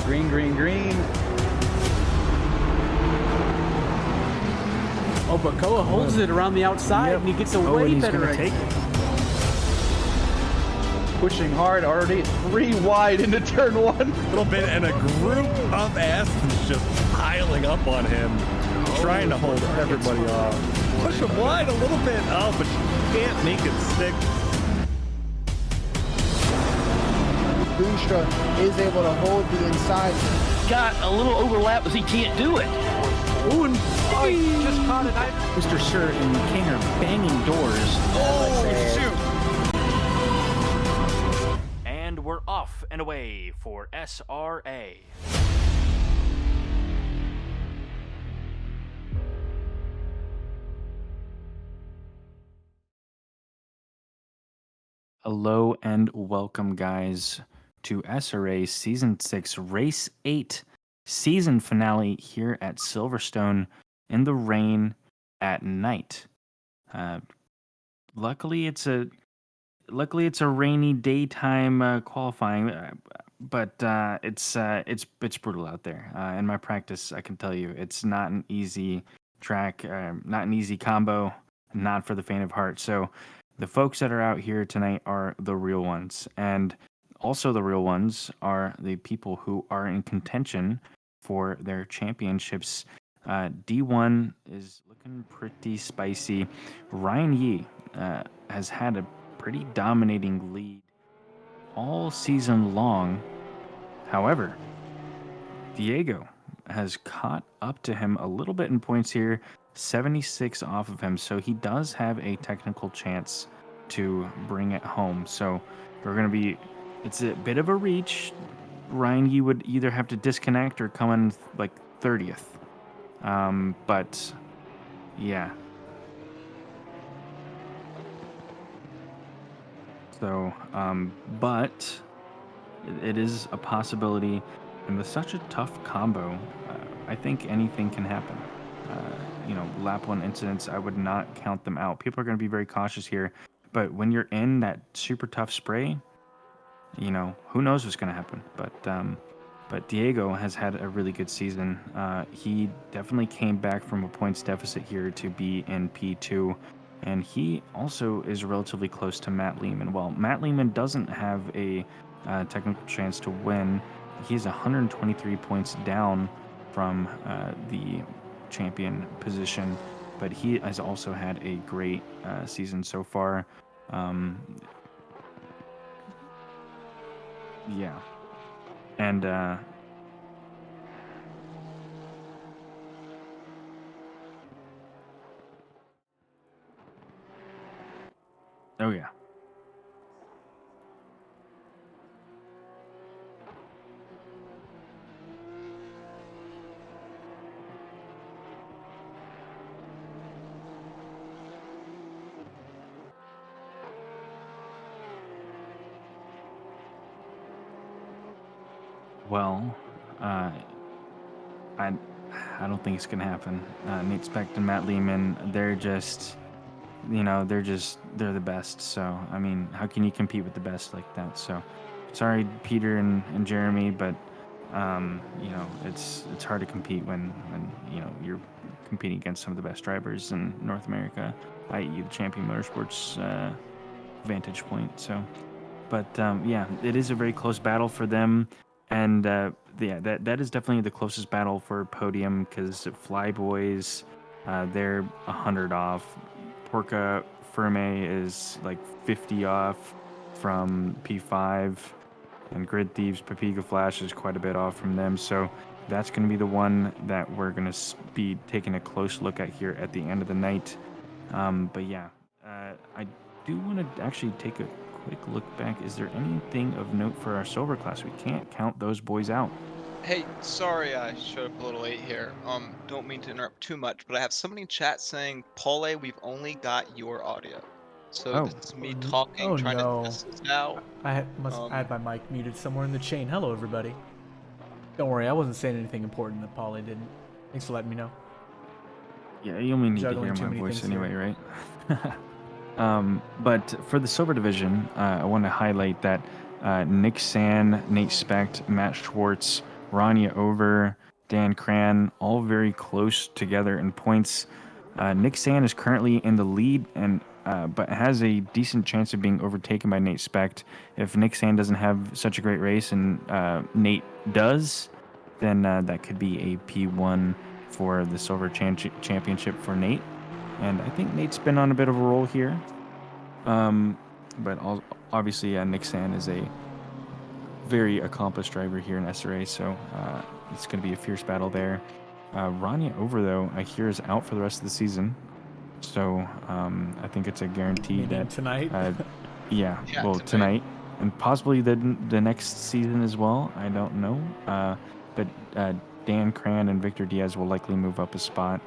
Green, green, green. Oh, but Koa holds it around the outside, and he gets a way better exit. Pushing hard, already 3 wide into turn 1. A little bit, and a group of Astons just piling up on him, trying to hold everybody off. Push him wide a little bit. Oh, but you can't make it stick. Boonstra is able to hold the inside. Got a little overlap, but he can't do it. Ooh, and He just caught it. Mr. Sir and King are banging doors. Oh, shoot. And we're off and away for SRA. Hello and welcome, guys, to SRA Season 6 Race 8 season finale here at Silverstone in the rain at night. Luckily, it's a rainy daytime qualifying, but it's brutal out there. In my practice, I can tell you, it's not an easy track, not an easy combo, not for the faint of heart. So the folks that are out here tonight are the real ones, and also the real ones are the people who are in contention for their championships. D1 is looking pretty spicy. Ryan Yee has had a pretty dominating lead all season long. However, Diego has caught up to him a little bit in points here, 76 off of him, so he does have a technical chance to bring it home. So we're going to be, it's a bit of a reach. Ryan Yee would either have to disconnect or come in like 30th. But yeah. So, but it is a possibility, and with such a tough combo, I think anything can happen. Lap 1 incidents, I would not count them out. People are going to be very cautious here, but when you're in that super tough spray, who knows what's going to happen. But Diego has had a really good season. He definitely came back from a points deficit here to be in P2. And he also is relatively close to Matt Lehman. While Matt Lehman doesn't have a technical chance to win, he's 123 points down from the champion position. But he has also had a great season so far. Yeah. And oh yeah. Well, uh, I I don't think it's gonna happen. Nate Specht and Matt Lehman, they're just, they're the best. So I mean, how can you compete with the best like that? So sorry, Peter and Jeremy, but it's hard to compete when you're competing against some of the best drivers in North America, i.e. the Champion Motorsports vantage point. So. But yeah, it is a very close battle for them, and yeah, that is definitely the closest battle for podium because Flyboys, they're 100 off. Porca Ferme is like 50 off from P5, and Grid Thieves Papiga Flash is quite a bit off from them. So that's going to be the one that we're going to be taking a close look at here at the end of the night. But yeah, I do want to actually take a quick look back. Is there anything of note for our silver class? We can't count those boys out. Hey, sorry I showed up a little late here. Don't mean to interrupt too much, but I have somebody in chat saying, Paule, we've only got your audio. So Oh, this is me talking, Oh trying to no. test this out. I had my mic muted somewhere in the chain. Hello, everybody. Don't worry, I wasn't saying anything important that Polly didn't. Thanks for letting me know. yeah, you only need to Juggling hear too my many voice things anyway, here. right? But for the silver division, I want to highlight that Nick San, Nate Specht, Matt Schwartz, Rania Over, Dan Cran, all very close together in points. Nick San is currently in the lead, and but has a decent chance of being overtaken by Nate Specht. If Nick San doesn't have such a great race and Nate does, then that could be a P1 for the silver championship for Nate. And I think Nate's been on a bit of a roll here. But obviously, Nick San is a very accomplished driver here in SRA, so it's going to be a fierce battle there. Rania Over, though, I hear is out for the rest of the season. So I think it's a guarantee Meaning that tonight? yeah, Yeah, well, tonight and possibly the next season as well. I don't know. But Dan Cran and Victor Diaz will likely move up a spot,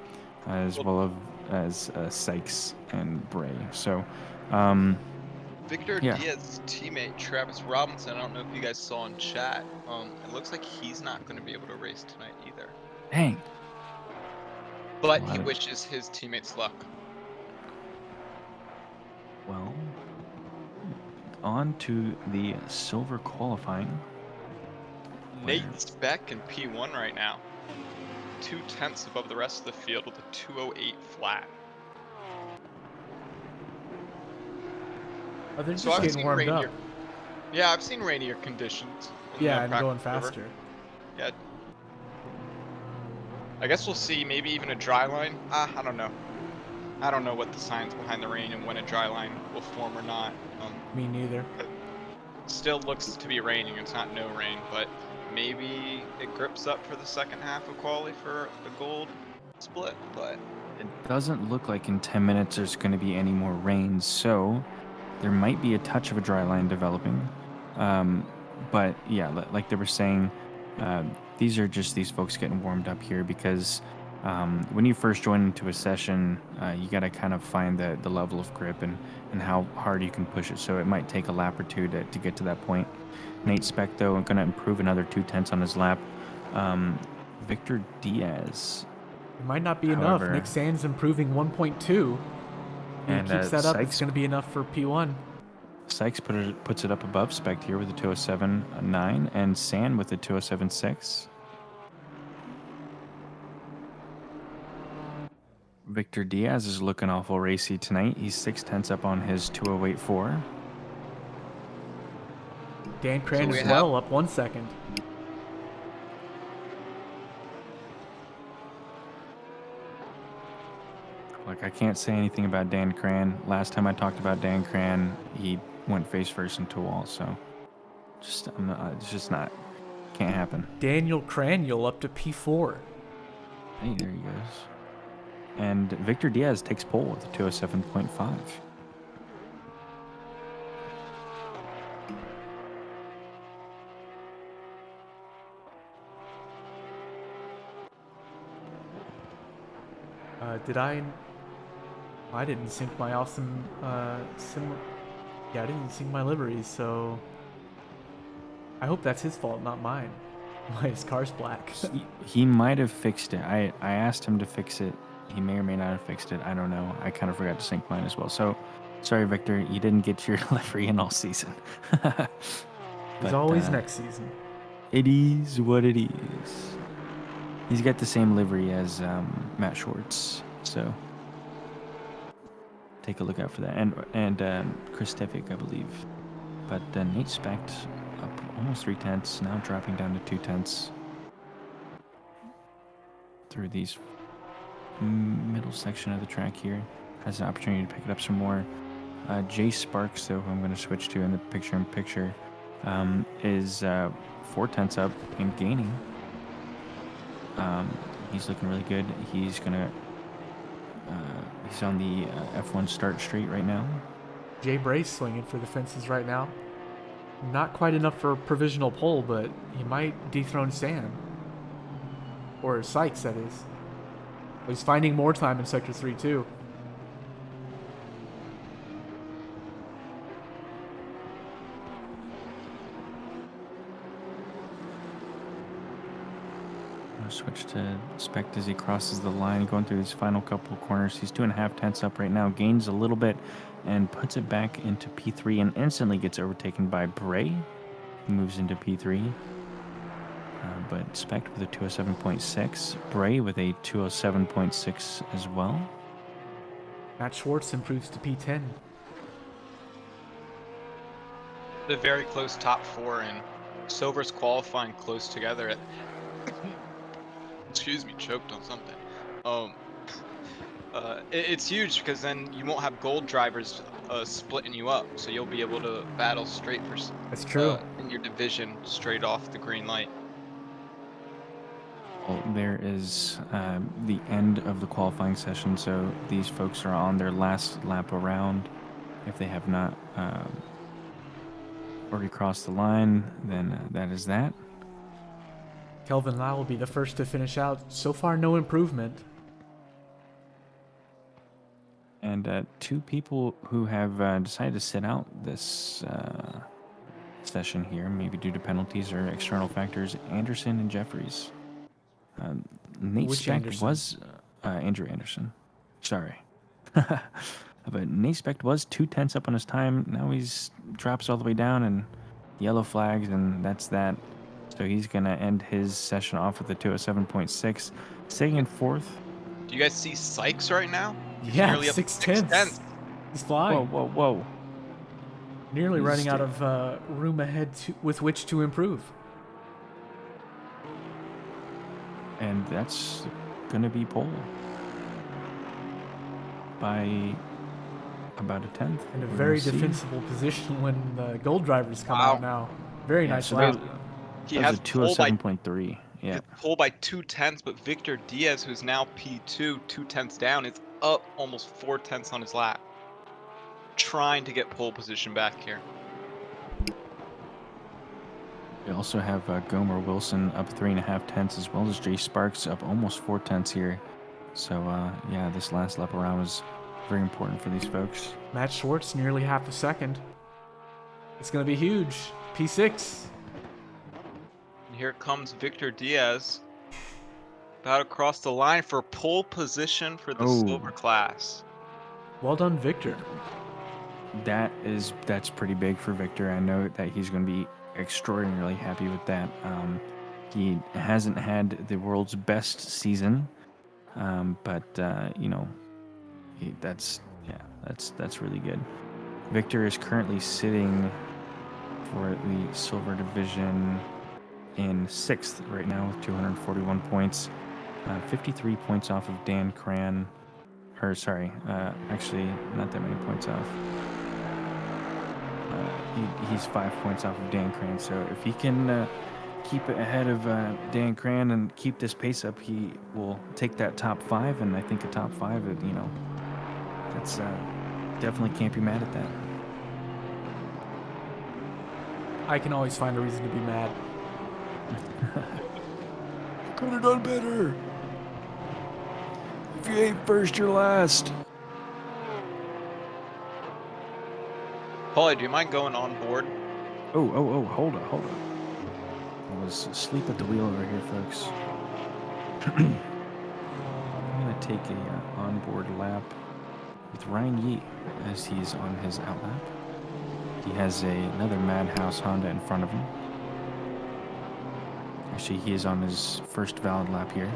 as well as Sykes and Bray. So, Victor yeah. Diaz's teammate Travis Robinson, I don't know if you guys saw in chat. It looks like he's not going to be able to race tonight either. Dang. But Well, he wishes his teammates luck. Well, on to the silver qualifying. Nate Speck in P1 right now. 2/10 above the rest of the field with a 2:08 flat. Oh, they're So just I've getting seen warmed up. rainier. Yeah, I've seen rainier conditions. In Yeah, the and practice going river. faster. Yeah. I guess we'll see. Maybe even a dry line. I don't know. I don't know what the science behind the rain and when a dry line will form or not. Me neither. It still looks to be raining. It's not no rain, but maybe it grips up for the second half of quali for a gold split. But It doesn't look like in 10 minutes there's going to be any more rain, so there might be a touch of a dry line developing. But yeah, like they were saying, these are just these folks getting warmed up here because when you first join into a session, you got to kind of find the level of grip and how hard you can push it. So it might take a lap or two to get to that point. Nate Speck, though, going to improve another 2/10 on his lap. Victor Diaz. It might not be However, enough. Nick Sand's improving 1.2. If he and keeps that up, it's Sykes going to be enough for P1. Sykes puts it up above Specht here with a 207.9 and San with a 207.6. Victor Diaz is looking awful racy tonight. He's 6/10 up on his 208.4. Dan Cran we as have- well, up 1 second. Like, I can't say anything about Dan Cran. Last time I talked about Dan Cran, he went face first into a wall. So, it's just not, can't happen. Daniel Craniel up to P4. Hey, there he goes. And Victor Diaz takes pole with a 207.5. I didn't sync my awesome yeah, I didn't sync my liveries, so I hope that's his fault, not mine. Why his car's black? He might have fixed it. I asked him to fix it. He may or may not have fixed it. I don't know. I kind of forgot to sync mine as well. So, sorry, Victor. You didn't get your livery in all season. There's But, always next season. It is what it is. He's got the same livery as Matt Schwartz. So, take a look out for that. And Chris Tefik, I believe. But Nate Specht up almost 3/10, now dropping down to 2/10 through these middle section of the track here. Has the opportunity to pick it up some more. Jay Sparks, though, who I'm going to switch to in the picture-in-picture, is 4/10 up and gaining. He's looking really good. He's gonna. He's on the F1 start straight right now. Jay Brace swinging for the fences right now. Not quite enough for a provisional pole, but he might dethrone Sam. Or Sykes, that is. He's finding more time in Sector 3, too. I'll switch to Specht as he crosses the line, going through these final couple of corners. He's 2.5 up right now, gains a little bit, and puts it back into P3 and instantly gets overtaken by Bray. He moves into P3. But Specht with a 207.6. Bray with a 207.6 as well. Matt Schwartz improves to P10. The very close top four and Silver's qualifying close together. Excuse me, choked on something. It's huge because then you won't have gold drivers splitting you up, so you'll be able to battle straight for. That's true. In your division, straight off the green light. Well, there is the end of the qualifying session, so these folks are on their last lap around. If they have not already crossed the line, then that is that. Kelvin Lau will be the first to finish out. So far, no improvement. And two people who have decided to sit out this session here, maybe due to penalties or external factors, Anderson and Jeffries. Nate Which Specht Anderson? was Andrew Anderson. Sorry. But Nate Specht was 2/10 up on his time. Now he's drops all the way down and yellow flags, and that's that. So he's going to end his session off with a 207.6. Sitting in fourth. Do you guys see Sykes right now? Yeah, Nearly up 6/10. He's flying. Whoa. Nearly He's running out of room ahead with which to improve. And that's going to be pole by about a 10th. In a We're very gonna see. defensible position when the gold drivers come Wow. out now. Very nice so lap. He that was has a pole by 207.3. Yeah. pole by 2/10, but Victor Diaz, who's now P2, 2/10 down, is up almost 4/10 on his lap. Trying to get pole position back here. We also have Gomer Wilson up 3.5 as well as Jay Sparks up almost 4 here. So, yeah, this last lap around was very important for these folks. Matt Schwartz nearly half a second. It's going to be huge. P6. And here comes Victor Diaz. About to cross the line for pole position for the silver class. Well done, Victor. That's pretty big for Victor. I know that he's going to be extraordinarily happy with that. He hasn't had the world's best season, but you know, that's really good. Victor is currently sitting for the silver division in 6th right now with 241 points, 53 points off of Dan Cran. Or sorry, actually not that many points off. He's 5 points off of Dan Cran, so if he can keep it ahead of Dan Cran and keep this pace up, he will take that top 5, and I think a top 5, you know, that's definitely can't be mad at that. I can always find a reason to be mad. Could have done better. If you ain't first, you're last. Paulie, do you mind going on board? Oh, hold on. I was asleep at the wheel over here, folks. I'm going to take a onboard lap with Ryan Yee as he's on his out lap. He has another Madhouse Honda in front of him. Actually, he is on his first valid lap here.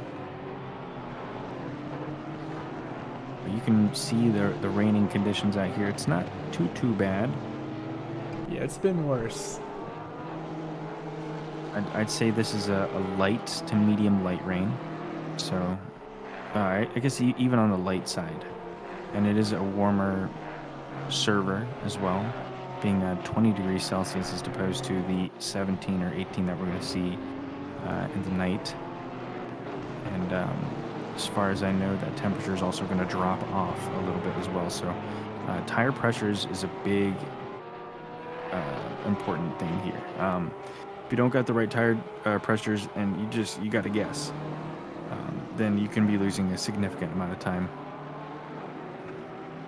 But you can see the raining conditions out here. It's not too bad. Yeah, it's been worse. I'd say this is a light to medium light rain. So, I guess even on the light side. And it is a warmer server as well, being 20 degrees Celsius as opposed to the 17 or 18 that we're going to see in the night. And as far as I know, that temperature is also going to drop off a little bit as well. So tire pressures is a big important thing here. If you don't got the right tire pressures and you got to guess, then you can be losing a significant amount of time.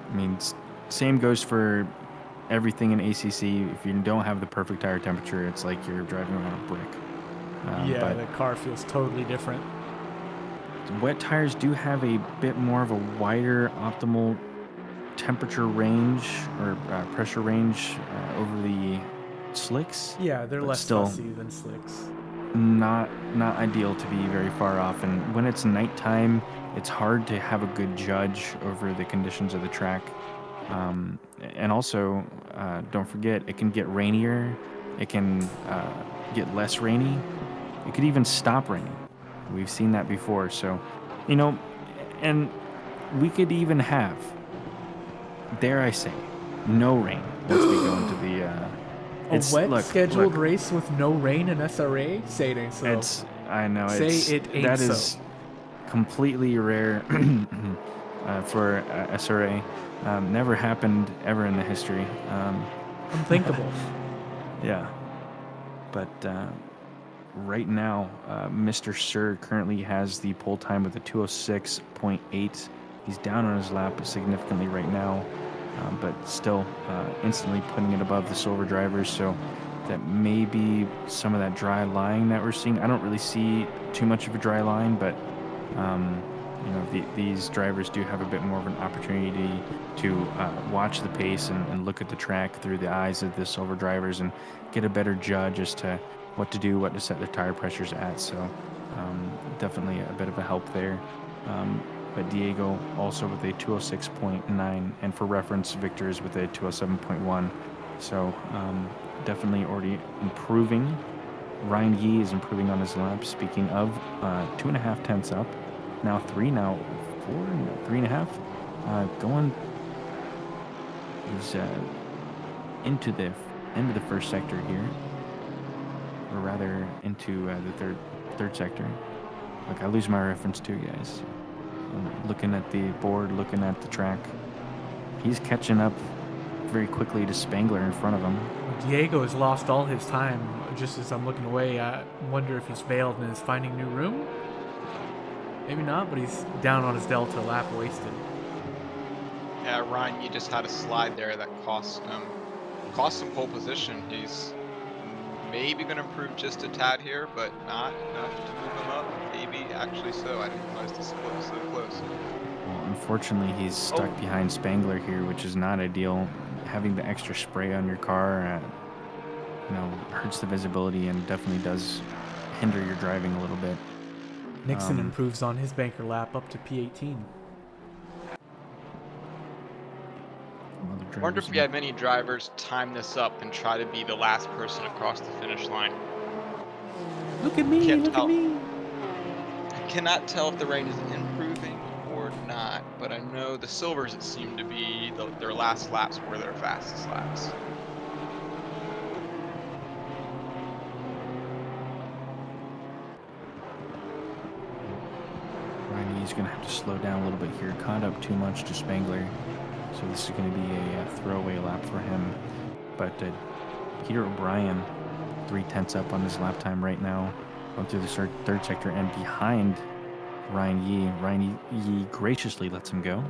I mean, same goes for everything in ACC. If you don't have the perfect tire temperature, it's like you're driving around a brick. Yeah, the car feels totally different. Wet tires do have a bit more of a wider optimal temperature range or pressure range over the slicks. Yeah, they're less still fussy than slicks. Not ideal to be very far off. And when it's nighttime, it's hard to have a good judge over the conditions of the track. And also, don't forget, it can get rainier. It can get less rainy. It could even stop raining. We've seen that before. So, and we could even have, dare I say, no rain once we go into the... scheduled race with no rain in SRA? Say it ain't so. I know. Say it ain't that so. is completely rare for SRA. Never happened ever in the history. Unthinkable. Yeah. But right now, Mr. Sir currently has the pole time with a 206.8. He's down on his lap significantly right now, but still instantly putting it above the silver drivers. So that may be some of that dry line that we're seeing. I don't really see too much of a dry line, but these drivers do have a bit more of an opportunity to watch the pace and look at the track through the eyes of the silver drivers and get a better judge as to what to do, what to set their tire pressures at. So definitely a bit of a help there. But Diego also with a 206.9, and for reference, Victor is with a 207.1. So definitely already improving. Ryan Yee is improving on his lap. Speaking of, 2.5 tenths up. Now 3, now 4, now 3.5. Going is into the end of the first sector here, or rather into the third sector. Look, I lose my reference too, guys. I'm looking at the board, looking at the track. He's catching up very quickly to Spangler in front of him. Diego has lost all his time. Just as I'm looking away, I wonder if he's bailed and is finding new room. Maybe not, but he's down on his delta, lap wasted. Yeah, Ryan, you just had a slide there that cost him pole position. He's maybe going to improve just a tad here, but not enough to move him up. Maybe actually so. I didn't realize this was so close. Well, unfortunately, he's stuck behind Spangler here, which is not ideal. Having the extra spray on your car, hurts the visibility and definitely does hinder your driving a little bit. Nixon improves on his banker lap up to P18. I wonder if we had many drivers time this up and try to be the last person across the finish line. Look at me, look at me. I cannot tell if the rain is improving or not, but I know the silvers, it seemed to be their last laps were their fastest laps. He's going to have to slow down a little bit here. Caught up too much to Spangler. So this is going to be a throwaway lap for him. But Peter O'Brien, 3 tenths up on his lap time right now. Going through the third sector and behind Ryan Yee. Ryan Yee graciously lets him go.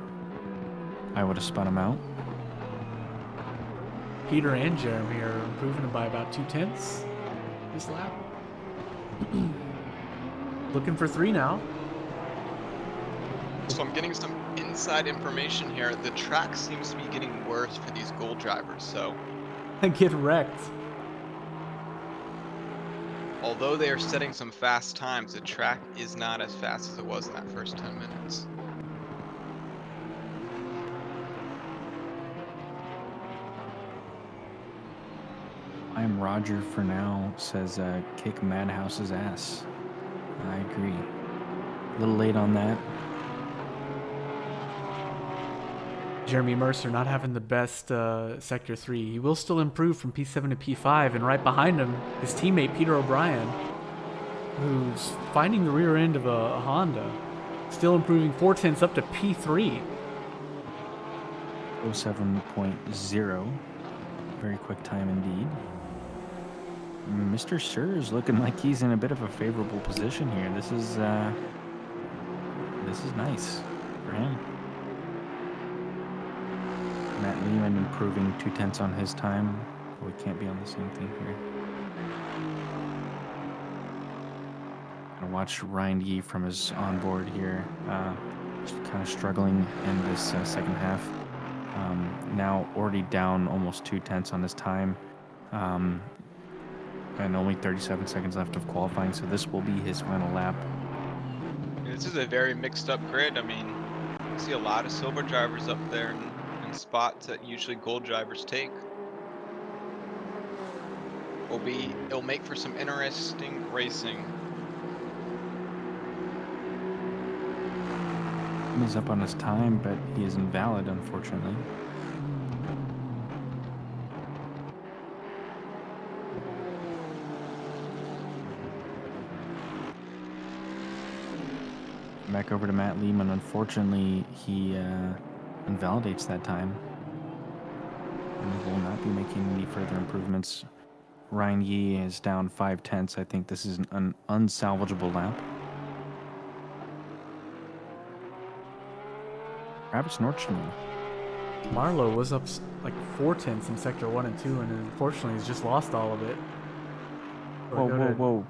I would have spun him out. Peter and Jeremy are improving by about 2 tenths this lap. Looking for 3 now. So I'm getting some inside information here. The track seems to be getting worse for these gold drivers. So Get wrecked. although they are setting some fast times, the track is not as fast as it was in that first 10 minutes. I'm Roger for now, says kick Madhouse's ass. I agree. A little late on that. Jeremy Mercer not having the best Sector 3. He will still improve from P7 to P5, and right behind him, his teammate Peter O'Brien, who's finding the rear end of a Honda, still improving 4/10 up to P3. 07.0. Very quick time indeed. Mr. Sir is looking like he's in a bit of a favorable position here. This is nice for him. Matt Lehman improving 2/10 on his time. We can't be on the same thing here. Gonna watch Ryan Yee from his onboard here. Just kind of struggling in this second half. Now already down almost 2/10 on his time. And only 37 seconds left of qualifying, so this will be his final lap. This is a very mixed up grid. I mean, you see a lot of silver drivers up there in spots that usually gold drivers take. It'll make for some interesting racing. He's up on his time, but he is invalid, unfortunately. Back over to Matt Lehman. Unfortunately, he invalidates that time and will not be making any further improvements. Ryan Yee is down 5/10. I think this is an unsalvageable lap. Travis Nordstrom. Marlowe was up like 4/10 in Sector 1 and 2, and unfortunately he's just lost all of it. Whoa.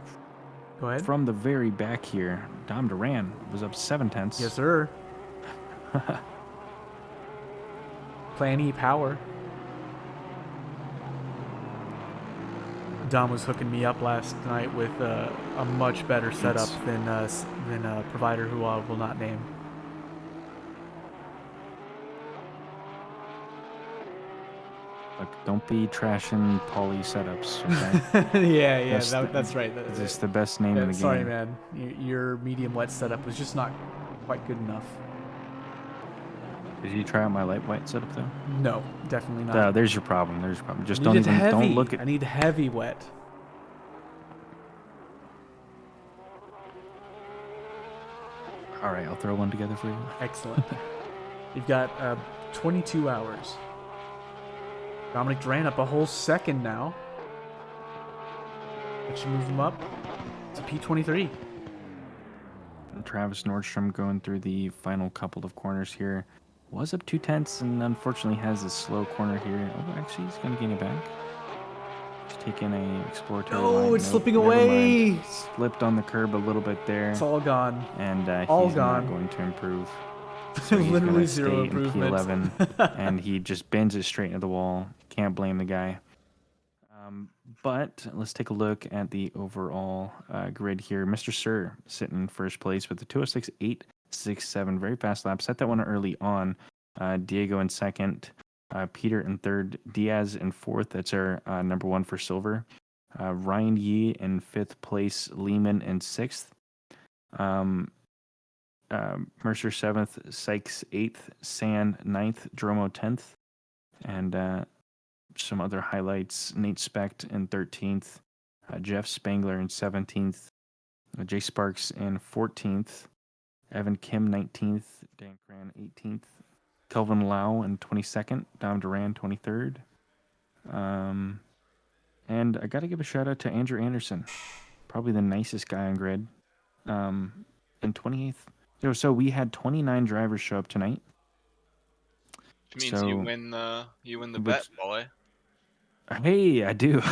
Go ahead. From the very back here, Dom Duran was up 7/10. Yes, sir. Plan E power. Dom was hooking me up last night with a much better setup than a provider who I will not name. Look, don't be trashing Paulie setups, okay? yeah, that's right. It's the best name in the game. Sorry, man. Your medium wet setup was just not quite good enough. Did you try out my light white setup though? No, definitely not. There's your problem. Just I don't look at. I need heavy wet. All right, I'll throw one together for you. Excellent. You've got 22 hours. Dominic Duran up a whole second now. That should move him up to P23. And Travis Nordstrom going through the final couple of corners here. Was up 2/10 and unfortunately has a slow corner here. Oh, actually, he's going to gain it back. Just taking a exploratory line. Oh, it's slipping away. Mind. Slipped on the curb a little bit there. It's all gone. And all he's gone. not going to improve. So he's Literally gonna zero stay in improvement. P11, and he just bends it straight into the wall. Can't blame the guy. But let's take a look at the overall grid here. Mr. Sir sitting in first place with the 206.867. Very fast lap. Set that one early on. Diego in second. Peter in third. Diaz in fourth. That's our number one for silver. Ryan Yee in fifth place. Lehman in sixth. Mercer 7th, Sykes 8th, San 9th, Dromo 10th, and some other highlights. Nate Specht in 13th, Jeff Spangler in 17th, Jay Sparks in 14th, Evan Kim 19th, Dan Cran 18th, Kelvin Lau in 22nd, Dom Duran 23rd. And I got to give a shout out to Andrew Anderson, probably the nicest guy on grid, in 28th. So we had 29 drivers show up tonight. Which means you win the bet, boy. Hey, I do.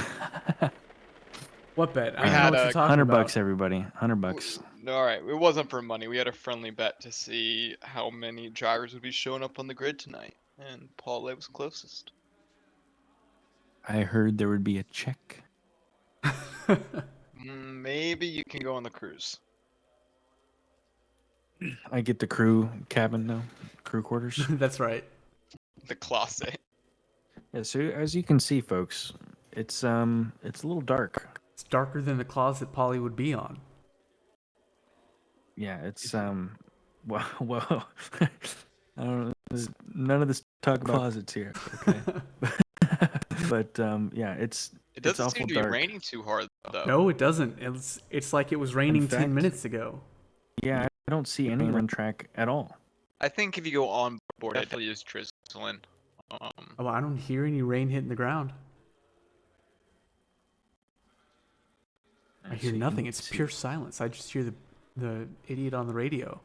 What bet? I We don't know had what a you're talking 100 about. bucks, everybody. 100 bucks. All right, it wasn't for money. We had a friendly bet to see how many drivers would be showing up on the grid tonight, and Paul was closest. I heard there would be a check. Maybe you can go on the cruise. I get the crew cabin now, crew quarters. That's right. The classe. Yeah, so as you can see, folks, it's a little dark. It's darker than the closet Polly would be on. Yeah, it's well, I don't know. None of this talk about closets here, okay? But yeah, it's It doesn't awful seem to dark. be raining too hard though. No, it doesn't. It's like it was raining 10 fact- minutes ago. Yeah, I don't see any run track at all. I think if you go on board, it definitely is drizzling. Oh, I don't hear any rain hitting the ground. I hear So you nothing. can It's see- pure silence. I just hear the idiot on the radio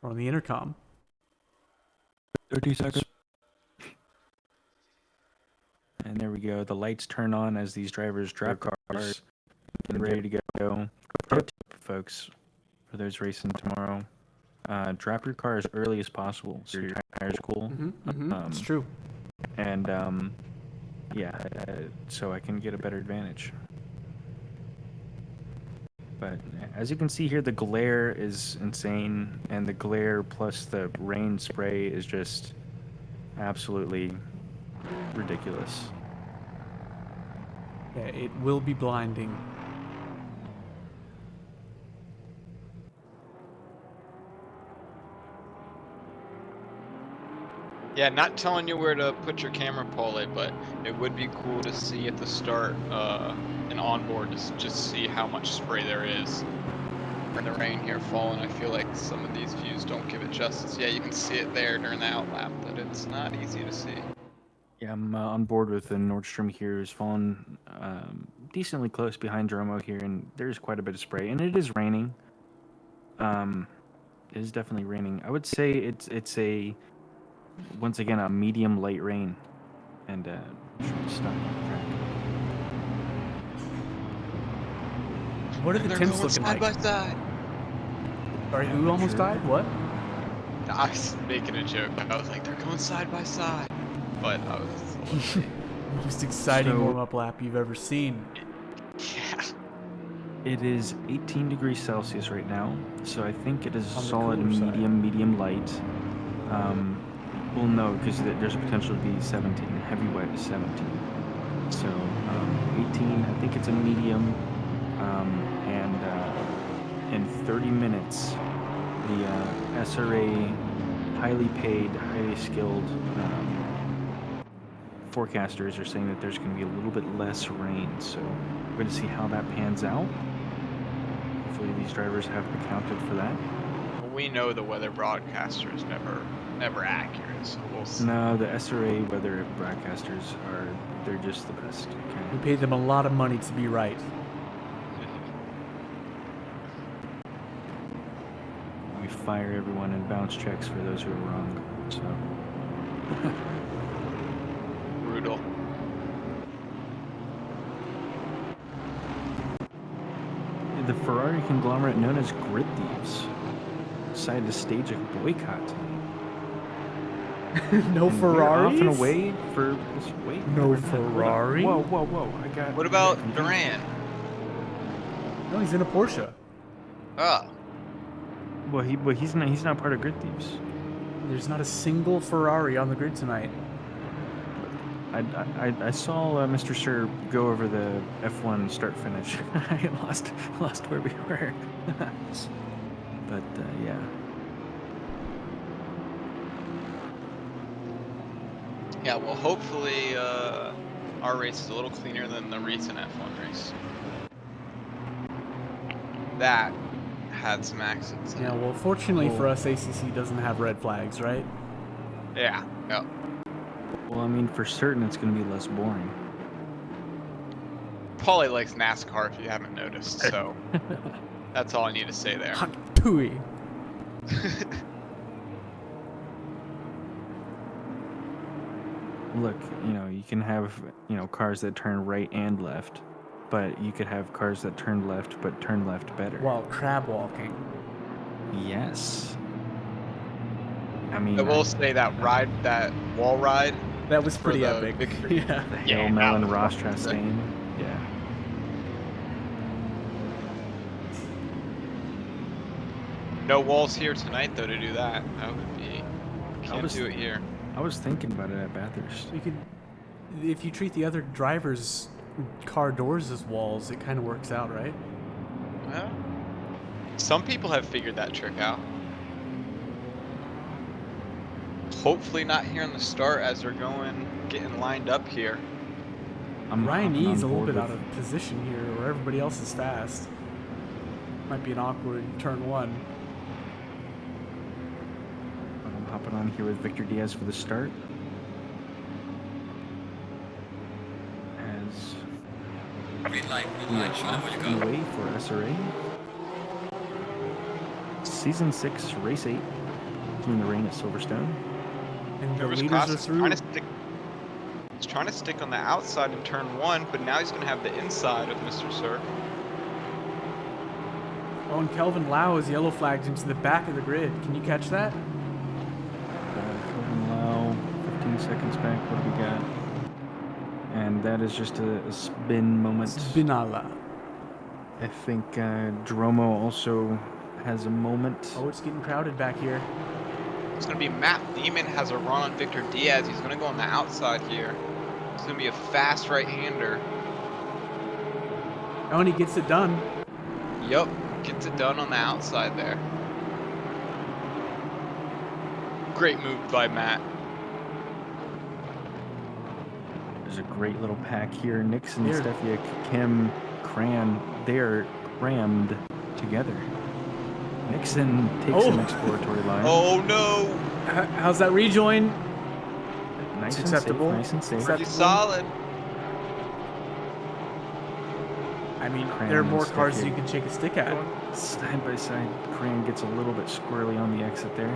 or on the intercom. 30 seconds. And there we go. The lights turn on as these drivers drive cars and ready to go. Pro tip, folks, for those racing tomorrow: drop your car as early as possible so your tires cool. It's true. And yeah, so I can get a better advantage. But as you can see here, the glare is insane, and the glare plus the rain spray is just absolutely ridiculous. Yeah, it will be blinding. Yeah, not telling you where to put your camera, Paulie, but it would be cool to see at the start an onboard to just see how much spray there is. And the rain here falling, I feel like some of these views don't give it justice. Yeah, you can see it there during the outlap, but it's not easy to see. Yeah, I'm on board with the Nordstrom here. Is falling decently close behind Dromo here, and there's quite a bit of spray, and it is raining. It is definitely raining. I would say it's a once again a medium light rain, and should stop on the track. What are the They're temps going looking side like? by side. Sorry, who almost Sure. died? What? I was making a joke. I was like, they're going side by side. But I was Most exciting So- warm-up lap you've ever seen. yeah. It is 18 degrees Celsius right now, so I think it is a On the solid cooler side. medium light. Well, no, because there's a potential to be 17. Heavy wet is 17. So 18, I think it's a medium. And in 30 minutes, the SRA highly paid, highly skilled forecasters are saying that there's going to be a little bit less rain. So we're going to see how that pans out. Hopefully these drivers have accounted for that. Well, we know the weather broadcaster is never accurate, so we'll see. No, the SRA weather broadcasters they're just the best. We Okay. paid them a lot of money to be right. We fire everyone and bounce checks for those who are wrong. So Brutal. the Ferrari conglomerate known as Grid Thieves decided to stage a boycott. No And we're Ferraris? off and away for this. Wait. No hold on. Ferrari? Whoa! I got. What about confused. Duran? No, he's in a Porsche. Oh, Well, he's not part of Grid Thieves. There's not a single Ferrari on the grid tonight. I saw Mr. Sir go over the F1 start finish. I lost where we were. But yeah. yeah. Well, hopefully our race is a little cleaner than the recent F1 race. That had some accidents. in Yeah, it. well, fortunately for Well- us, ACC doesn't have red flags, right? Yeah. Yeah. Well, I mean, for certain, it's going to be less boring. Paulie likes NASCAR if you haven't noticed, so that's all I need to say there. Hot pooey. Look, you can have, cars that turn right and left. but you could have cars that turn left, but turn left better. While crab walking. Yes. I mean, I will say that wall ride. That was for pretty the epic. victory. Yeah. the Yeah, Hail that Melon was Ross fucking sick. Chastain. Yeah. No walls here tonight though to do that. That would be. Can't was- do it here. I was thinking about it at Bathurst. You could, if you treat the other drivers' car doors as walls, it kind of works out, right? Well, some people have figured that trick out. Hopefully not here in the start as they're getting lined up here. I'm Ryan hopping E's on a little board bit out with- of position here, where everybody else is fast. Might be an awkward turn one. I'm hopping on here with Victor Diaz for the start. As we are off and away for SRA. Season 6, Race 8, in the rain at Silverstone. And the Nervous leaders Cross are is through. He's trying to stick on the outside in turn one, but now he's going to have the inside of Mr. Sir. Oh, and Kelvin Lau is yellow flagged into the back of the grid. Can you catch that? Colton Lau, 15 seconds back. What do we got? And that is just a spin moment. Spinala. I think Dromo also has a moment. Oh, it's getting crowded back here. It's going to be Matt Lehman has a run on Victor Diaz. He's going to go on the outside here. It's going to be a fast right-hander. Oh, and he gets it done. Yup, gets it done on the outside there. Great move by Matt. There's a great little pack here. Nixon, Here. Stefiak, Kim, Cran, they're crammed together. Nixon takes an exploratory line. Oh no! How's that rejoin? Nice It's and acceptable. safe, nice and safe. Accept- Pretty solid. I mean, Cran there are and more cars Stefiak you can shake a stick at. Side by side, Cran gets a little bit squirrely on the exit there.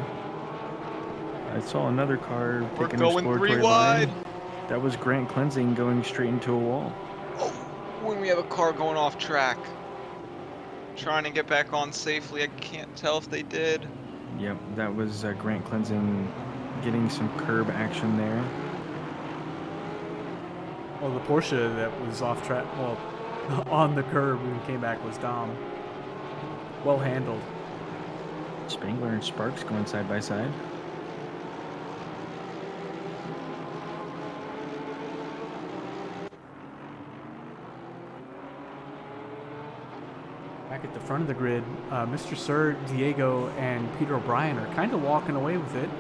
I saw another car We're take an going exploratory 3 wide. line. That was Grant Cleansing going straight into a wall. Oh, when we have a car going off track. Trying to get back on safely. I can't tell if they did. Yep, that was Grant Cleansing getting some curb action there. Well, the Porsche that was off track, well, on the curb when he came back was Dom. Well handled. Spangler and Sparks going side by side. Back at the front of the grid, Mr. Sir, Diego, and Peter O'Brien are kind of walking away with it.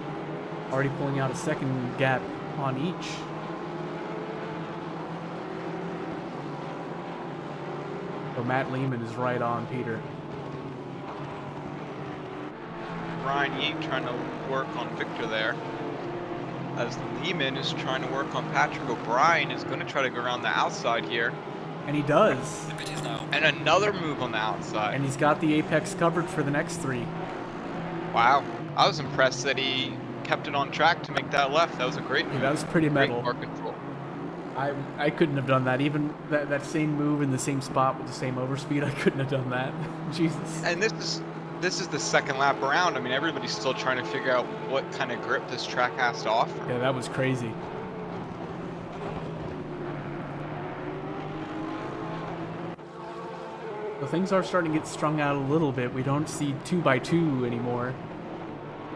Already pulling out a second gap on each. So Matt Lehman is right on Peter. Ryan Yeat trying to work on Victor there. As Lehman is trying to work on Patrick O'Brien, is going to try to go around the outside here. And he does. And another move on the outside. And he's got the apex covered for the next three. Wow. I was impressed that he kept it on track to make that left. That was a great move. Yeah, that was pretty Great metal. car control. I couldn't have done that. Even that same move in the same spot with the same overspeed, I couldn't have done that. Jesus. And this is the second lap around. I mean, everybody's still trying to figure out what kind of grip this track has to offer. Yeah, that was crazy. So things are starting to get strung out a little bit. We don't see 2x2 anymore.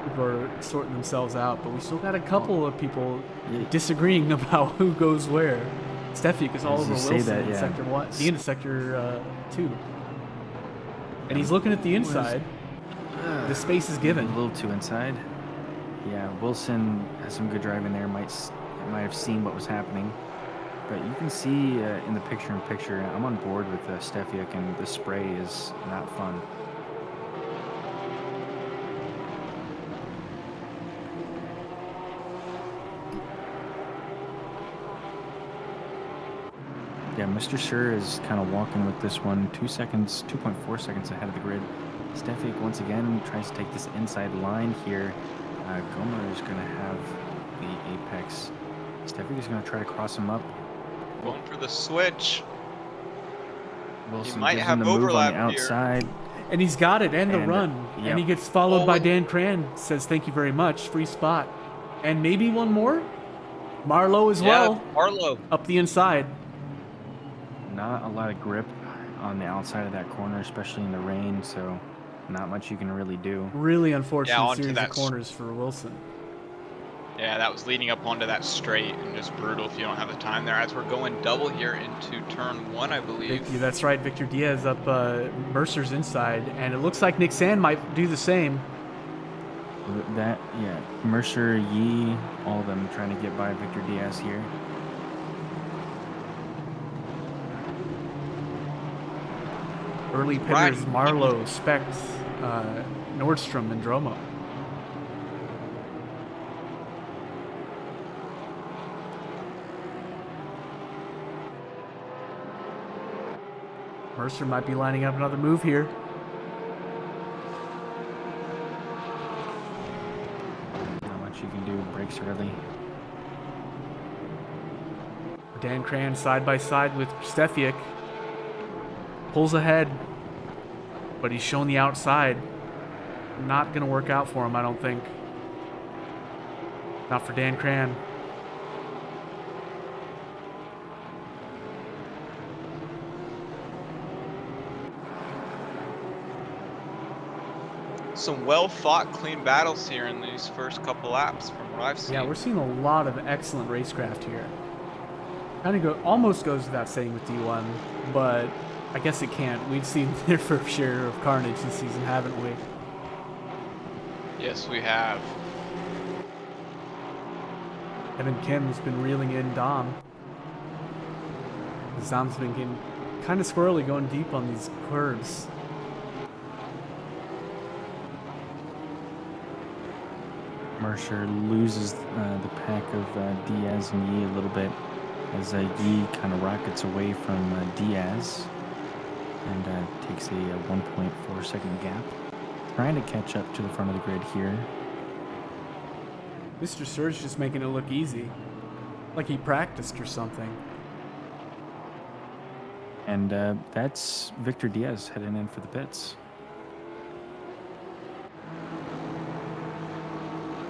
People are sorting themselves out, but we still got a couple of people disagreeing about who goes where. Stefiak is all As over you say Wilson that, in yeah. sector 1, the end of sector 2. And he's looking at the inside. The space is A given. little too inside. Yeah, Wilson has some good driving there. Might have seen what was happening. But you can see in the picture-in-picture, I'm on board with Stefiak, and the spray is not fun. Yeah, Mr. Sir is kind of walking with this one. 2.4 seconds ahead of the grid. Stefiak once again tries to take this inside line here. Gomer is going to have the apex. Stefiak is going to try to cross him up. Going for the switch. Wilson might gives have him the move on the overlap here. outside. And he's got it, and the And, run. yep. And he gets followed Oh, by and- Dan Cran. Says, thank you very much. Free spot. And maybe one more? Marlowe as well. Marlowe. Up the inside. Not a lot of grip on the outside of that corner, especially in the rain, so not much you can really do. Really unfortunate onto series of that corners for Wilson. Yeah, that was leading up onto that straight and just brutal if you don't have the time there. As we're going double here into turn 1, I believe. Yeah, that's right. Victor Diaz up Mercer's inside. And it looks like Nick Sand might do the same. That, yeah, Mercer, Yee, all of them trying to get by Victor Diaz here. Early pitters, Right. Marlowe, Specht, Nordstrom, and Dromo. Mercer might be lining up another move here. Not much you can do, breaks early. Dan Cran side by side with Stefiak. Pulls ahead, but he's shown the outside. Not going to work out for him, I don't think. Not for Dan Cran. Some well-fought, clean battles here in these first couple laps from what I've seen. Yeah, we're seeing a lot of excellent racecraft here. Kind of almost goes without saying with D1, but I guess it can't. We've seen their fair share of carnage this season, haven't we? Yes, we have. Evan Kim's been reeling in Dom. Dom's been getting kind of squirrely going deep on these curves. Mercer loses the pack of Diaz and Yee a little bit as Yee kind of rockets away from Diaz and takes a 1.4 second gap. Trying to catch up to the front of the grid here. Mr. Surge just making it look easy. Like he practiced or something. And that's Victor Diaz heading in for the pits.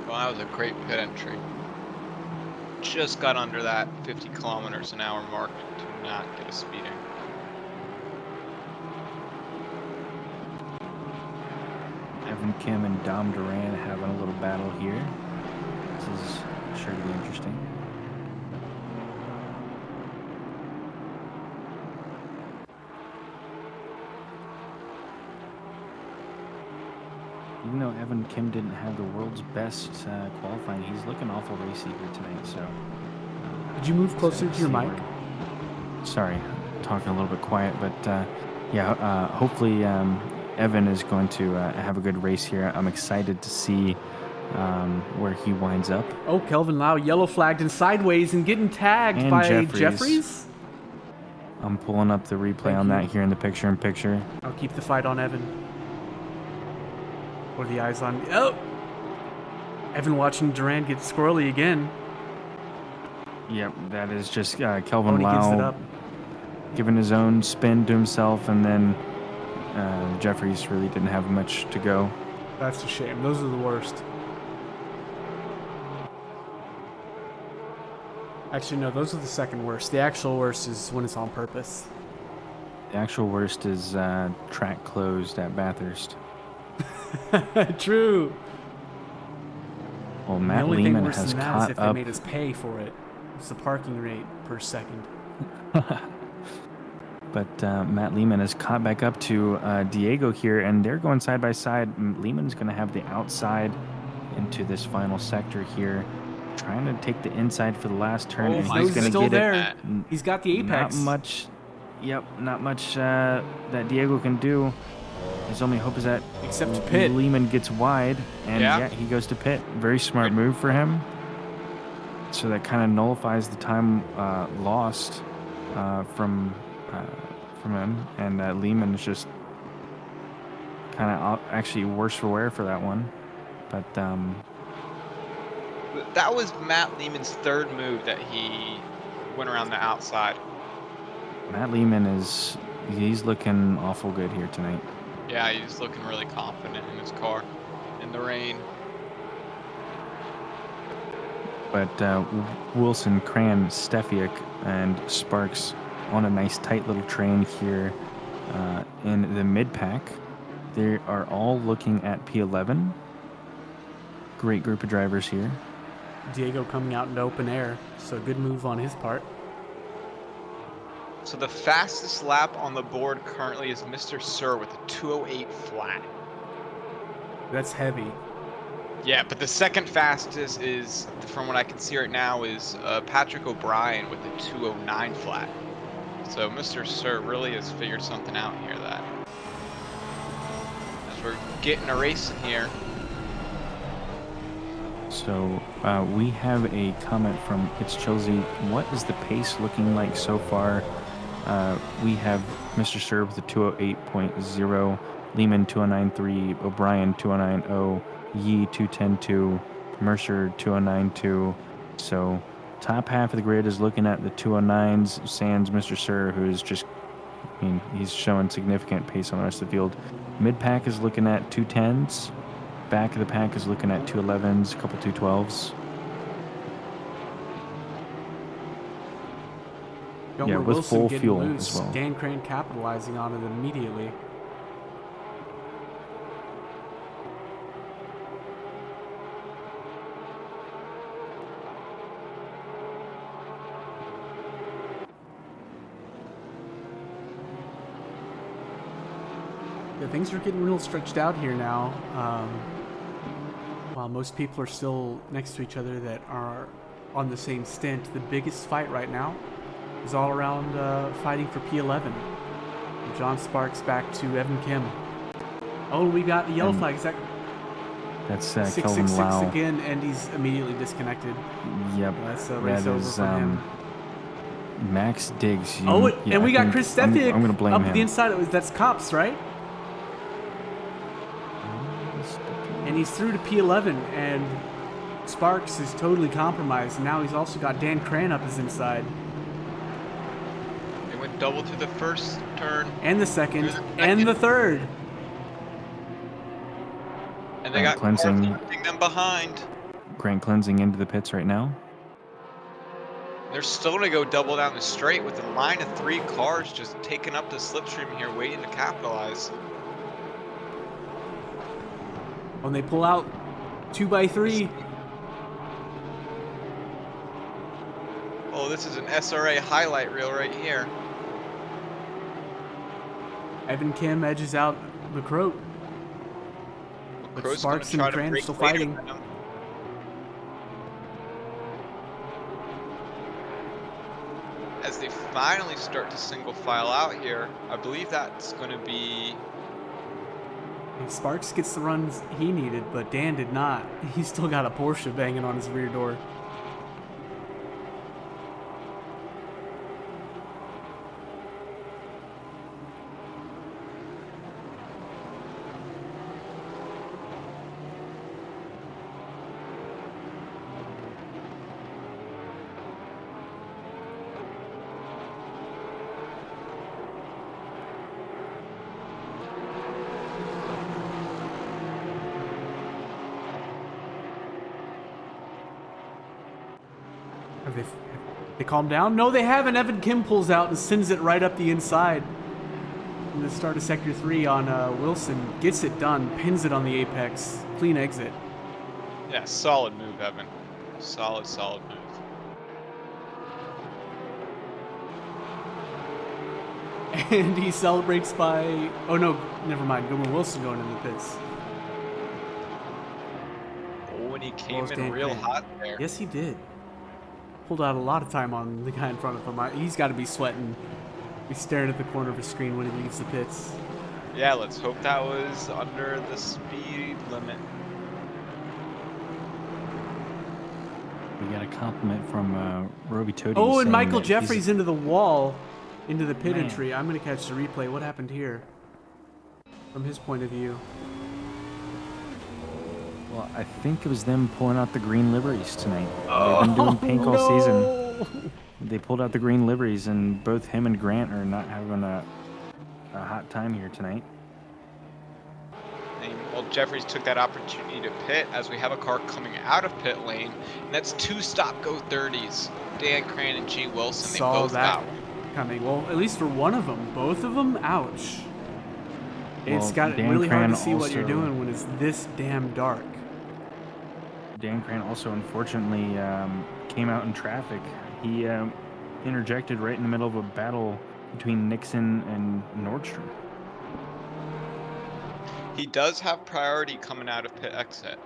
Well, that was a great pit entry. Just got under that 50 kilometers an hour mark to not get a speeding. Evan Kim and Dom Duran having a little battle here. This is sure to be interesting. Even though Evan Kim didn't have the world's best qualifying, he's looking awful racy here tonight. So, Did you move closer to your mic? Sorry, talking a little bit quiet, but yeah, hopefully Evan is going to have a good race here. I'm excited to see where he winds up. Oh, Kelvin Lau yellow flagged and sideways and getting tagged And by Jeffries. Jeffries. I'm pulling up the replay on that here in the picture-in-picture. I'll keep the fight on Evan. Or the eyes on... Oh! Evan watching Duran get squirrely again. Yep, that is just Oh, Kelvin and he gives it Lau up. giving his own spin to himself, and then Jeffries really didn't have much to go. That's a shame. Those are the worst. Actually, no, those are the second worst. The actual worst is when it's on purpose. The actual worst is track closed at Bathurst. True. Well, The Matt only thing Lehman worse has than that is caught if they up. made us pay for it. It's the parking rate per second. But Matt Lehman has caught back up to Diego here, and they're going side by side. Lehman's going to have the outside into this final sector here, trying to take the inside for the last turn, Oh, and his he's nose is going to still get there. it. He's got the apex. Not much. Yep, not much that Diego can do. His only hope is that Except to pit. Lehman gets wide, and Yeah. yeah, he goes to pit. Very smart move for him. So that kind of nullifies the time lost from him, and Lehman is just kind of actually worse for wear for that one. But That was Matt Lehman's third move that he went around the outside. Matt Lehman is He's looking awful good here tonight. Yeah, he's looking really confident in his car in the rain. But Wilson, Cran, Stefiak, and Sparks on a nice tight little train here in the mid-pack. They are all looking at P11. Great group of drivers here. Diego coming out into open air, so good move on his part. So the fastest lap on the board currently is Mr. Sir with a 2:08 flat. That's heavy. Yeah, but the second fastest is, from what I can see right now, is Patrick O'Brien with a 2:09 flat. So Mr. Sir really has figured something out here that as we're getting a race in here. So we have a comment from It's Chelsea. What is the pace looking like so far? We have Mr. Sir with a 208.0, Lehman 209.3, O'Brien 209.0, Yee 210.2, Mercer 209.2. So top half of the grid is looking at the 209s. Sans Mr. Sir, who's just, he's showing significant pace on the rest of the field. Mid pack is looking at 210s. Back of the pack is looking at 211s, a couple 212s. Gomer with Wilson full getting fuel loose. as well. Dan Crane capitalizing on it immediately. Yeah, things are getting real stretched out here now. While most people are still next to each other that are on the same stint, the biggest fight right now is all around fighting for P11. John Sparks back to Evan Kim. Oh, we got the yellow flag. Is that That's 666 Kelvin Lau. again? And he's immediately disconnected. Yep. That's a race over for him. Max Diggs. And we got Chris Stefiak I'm going to blame up him. the inside. That's Cops, right? And he's through to P11, and Sparks is totally compromised. And now he's also got Dan Cran up his inside. They went double to the first turn. And the second. And the third. And they got cleansing them behind. Grant cleansing into the pits right now. They're still going to go double down the straight with a line of 3 cars just taking up the slipstream here, waiting to capitalize. When they pull out 2x3. Oh, this is an SRA highlight reel right here. Evan Kim edges out LeCroix. But Sparks and Cran are still fighting. As they finally start to single file out here, I believe that's going to be... And Sparks gets the runs he needed, but Dan did not. He's still got a Porsche banging on his rear door. Have they calmed down? No, they haven't. Evan Kim pulls out and sends it right up the inside. And the start of Sector 3 on Wilson. Gets it done. Pins it on the apex. Clean exit. Yeah, solid move, Evan. Solid move. And he celebrates by... Oh, no. Never mind. Gomer Wilson going in the pits. Oh, and he came in real hot there. Yes, he did. Pulled out a lot of time on the guy in front of him. He's got to be sweating. He's staring at the corner of his screen when he leaves the pits. Yeah, let's hope that was under the speed limit. We got a compliment from Roby Toady. Oh, and Michael Jeffries into the wall, into the pit entry. I'm going to catch the replay. What happened here? From his point of view. Well, I think it was them pulling out the green liveries tonight. They've been doing pink all season. They pulled out the green liveries, and both him and Grant are not having a a hot time here tonight. And, well, Jeffries took that opportunity to pit as we have a car coming out of pit lane, and that's 2 stop-go 30s. Dan Cran and G. Wilson, they Saw both that got one. coming. Well, at least for one of them. Both of them, ouch. It's Well, got Dan really hard Cran to see what you're also- doing when it's this damn dark. Dan Cran also unfortunately came out in traffic. He interjected right in the middle of a battle between Nixon and Nordstrom. He does have priority coming out of pit exit.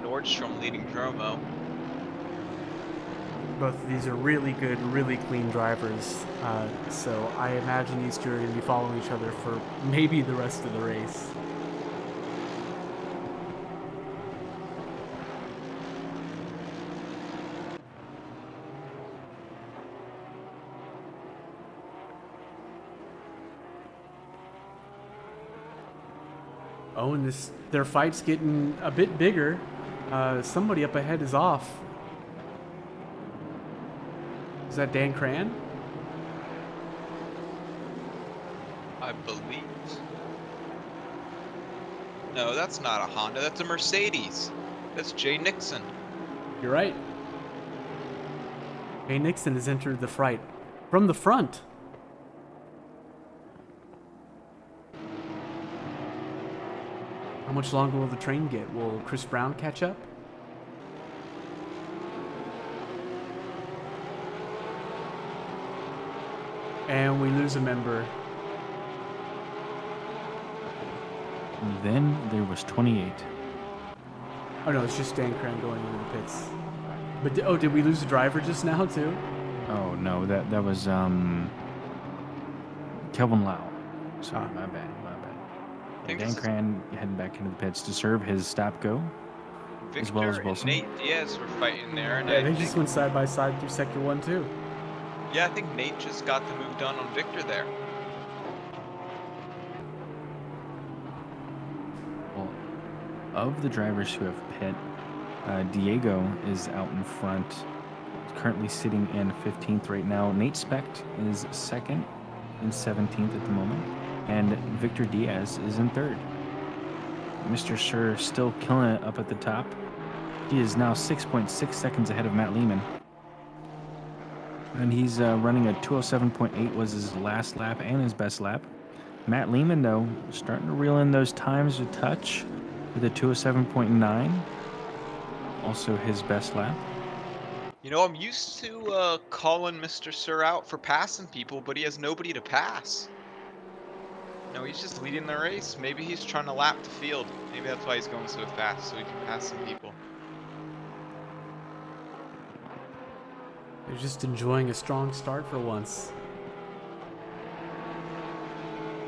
Nordstrom leading Dromo. Both of these are really good, really clean drivers. So I imagine these two are going to be following each other for maybe the rest of the race. Oh, and their fight's getting a bit bigger. Somebody up ahead is off. Is that Dan Cran? I believe. No, that's not a Honda. That's a Mercedes. That's Jay Nixon. You're right. Jay Nixon has entered the fight from the front. How much longer will the train get? Will Chris Brown catch up? And we lose a member. And then there was 28. Oh no, it's just Dan Cran going into the pits. But did we lose a driver just now too? Oh no, that was Kelvin Lau. Sorry, my bad. I think Dan this is Cran heading back into the pits to serve his stop go. as well as Victor and Wilson. Nate Diaz were fighting there, and Yeah, I they think, just went side by side through Sector 1 too. yeah, I think Nate just got the move done on Victor there. Well, of the drivers who have pit, Diego is out in front. He's currently sitting in 15th right now. Nate Specht is second and 17th at the moment. And Victor Diaz is in third. Mr. Sir still killing it up at the top. He is now 6.6 seconds ahead of Matt Lehman. And he's running a 207.8 was his last lap and his best lap. Matt Lehman, though, starting to reel in those times a touch with a 207.9. Also his best lap. You know, I'm used to calling Mr. Sir out for passing people, but he has nobody to pass. No, he's just leading the race. Maybe he's trying to lap the field. Maybe that's why he's going so fast, so he can pass some people. They're just enjoying a strong start for once.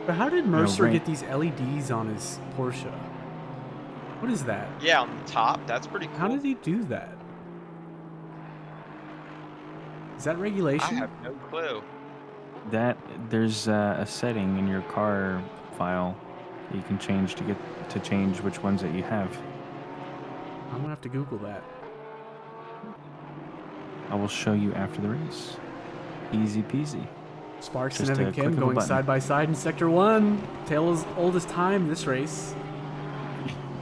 But how did Mercer get these LEDs on his Porsche? What is that? Yeah, on the top. That's pretty cool. How did he do that? Is that I regulation? have no clue. That there's a setting in your car file that you can change to change which ones that you have. I'm gonna have to Google that. I will show you after the race. Easy peasy. Sparks Just and a Evan click Kim of a going button. side by side in Sector 1. Taylor's oldest time this race.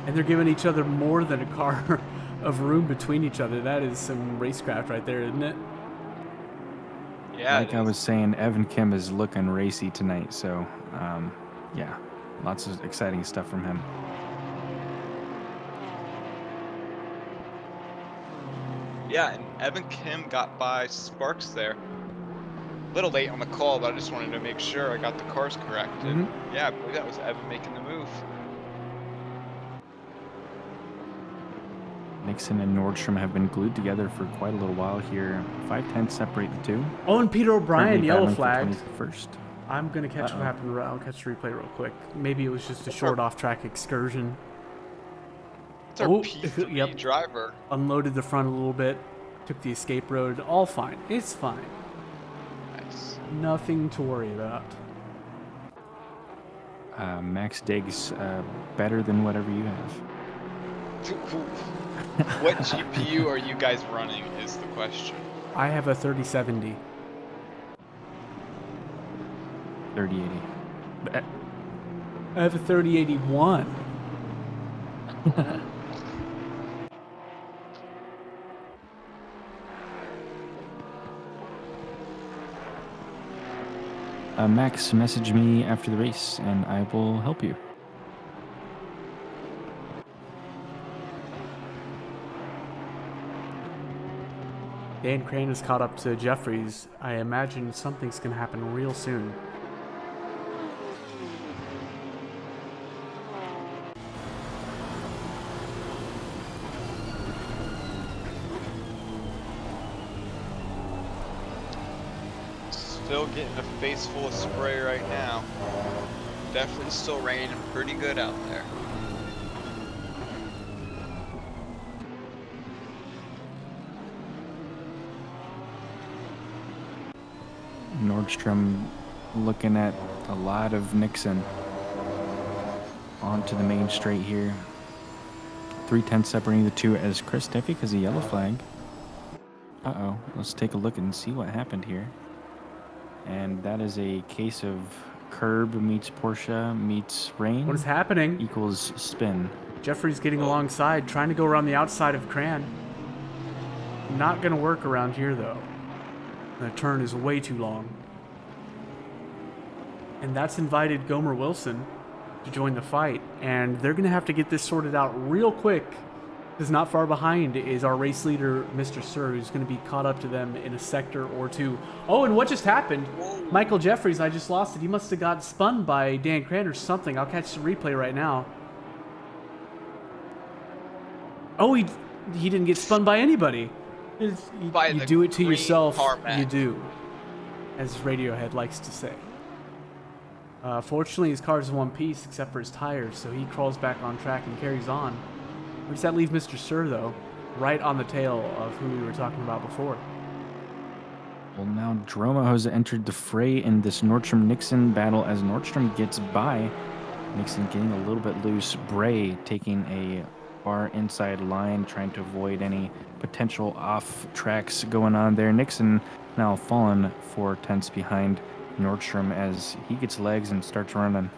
And they're giving each other more than a car of room between each other. That is some racecraft right there, isn't it? Yeah, Like I was saying, Evan Kim is looking racy tonight, so yeah, lots of exciting stuff from him. Yeah, and Evan Kim got by Sparks there. A little late on the call, but I just wanted to make sure I got the cars correct. And yeah, I believe that was Evan making the move. Nixon and Nordstrom have been glued together for quite a little while here. 5/10 separate the two. Oh, and Peter O'Brien Currently yellow battling for flagged. 21st. I'm gonna catch what happened. I'll catch the replay real quick. Maybe it was just a short off-track excursion. It's our P3 yep. driver. Unloaded the front a little bit. Took the escape road. All fine. It's fine. Nice. Nothing to worry about. Max Diggs, better than whatever you have. What GPU are you guys running is the question. I have a 3070. 3080. I have a 3081. Max, message me after the race, and I will help you. Dan Crane is caught up to Jeffries. I imagine something's going to happen real soon. Still getting a face full of spray right now. Definitely still raining pretty good out there. Nordstrom looking at a lot of Nixon onto the main straight here. 3/10 separating the two as Chris Steffi has a yellow flag. Uh-oh. Let's take a look and see what happened here. And that is a case of curb meets Porsche meets rain. What is happening? Equals spin. Jeffries getting alongside, trying to go around the outside of Cran. Not going to work around here, though. The turn is way too long. And that's invited Gomer Wilson to join the fight. And they're going to have to get this sorted out real quick. Because not far behind is our race leader, Mr. Sir, who's going to be caught up to them in a sector or two. Oh, and what just happened? Michael Jeffries, I just lost it. He must have got spun by Dan Cran or something. I'll catch the replay right now. Oh, he didn't get spun by anybody. You do it to yourself, you do, as Radiohead likes to say. Fortunately, his car is in one piece except for his tires, so he crawls back on track and carries on. Where does that leave Mr. Sir, though? Right on the tail of who we were talking about before. Well, now Droma has entered the fray in this Nordstrom-Nixon battle as Nordstrom gets by. Nixon getting a little bit loose. Bray taking a far inside line, trying to avoid any potential off tracks going on there. Nixon now fallen 4/10 behind Nordstrom as he gets legs and starts running.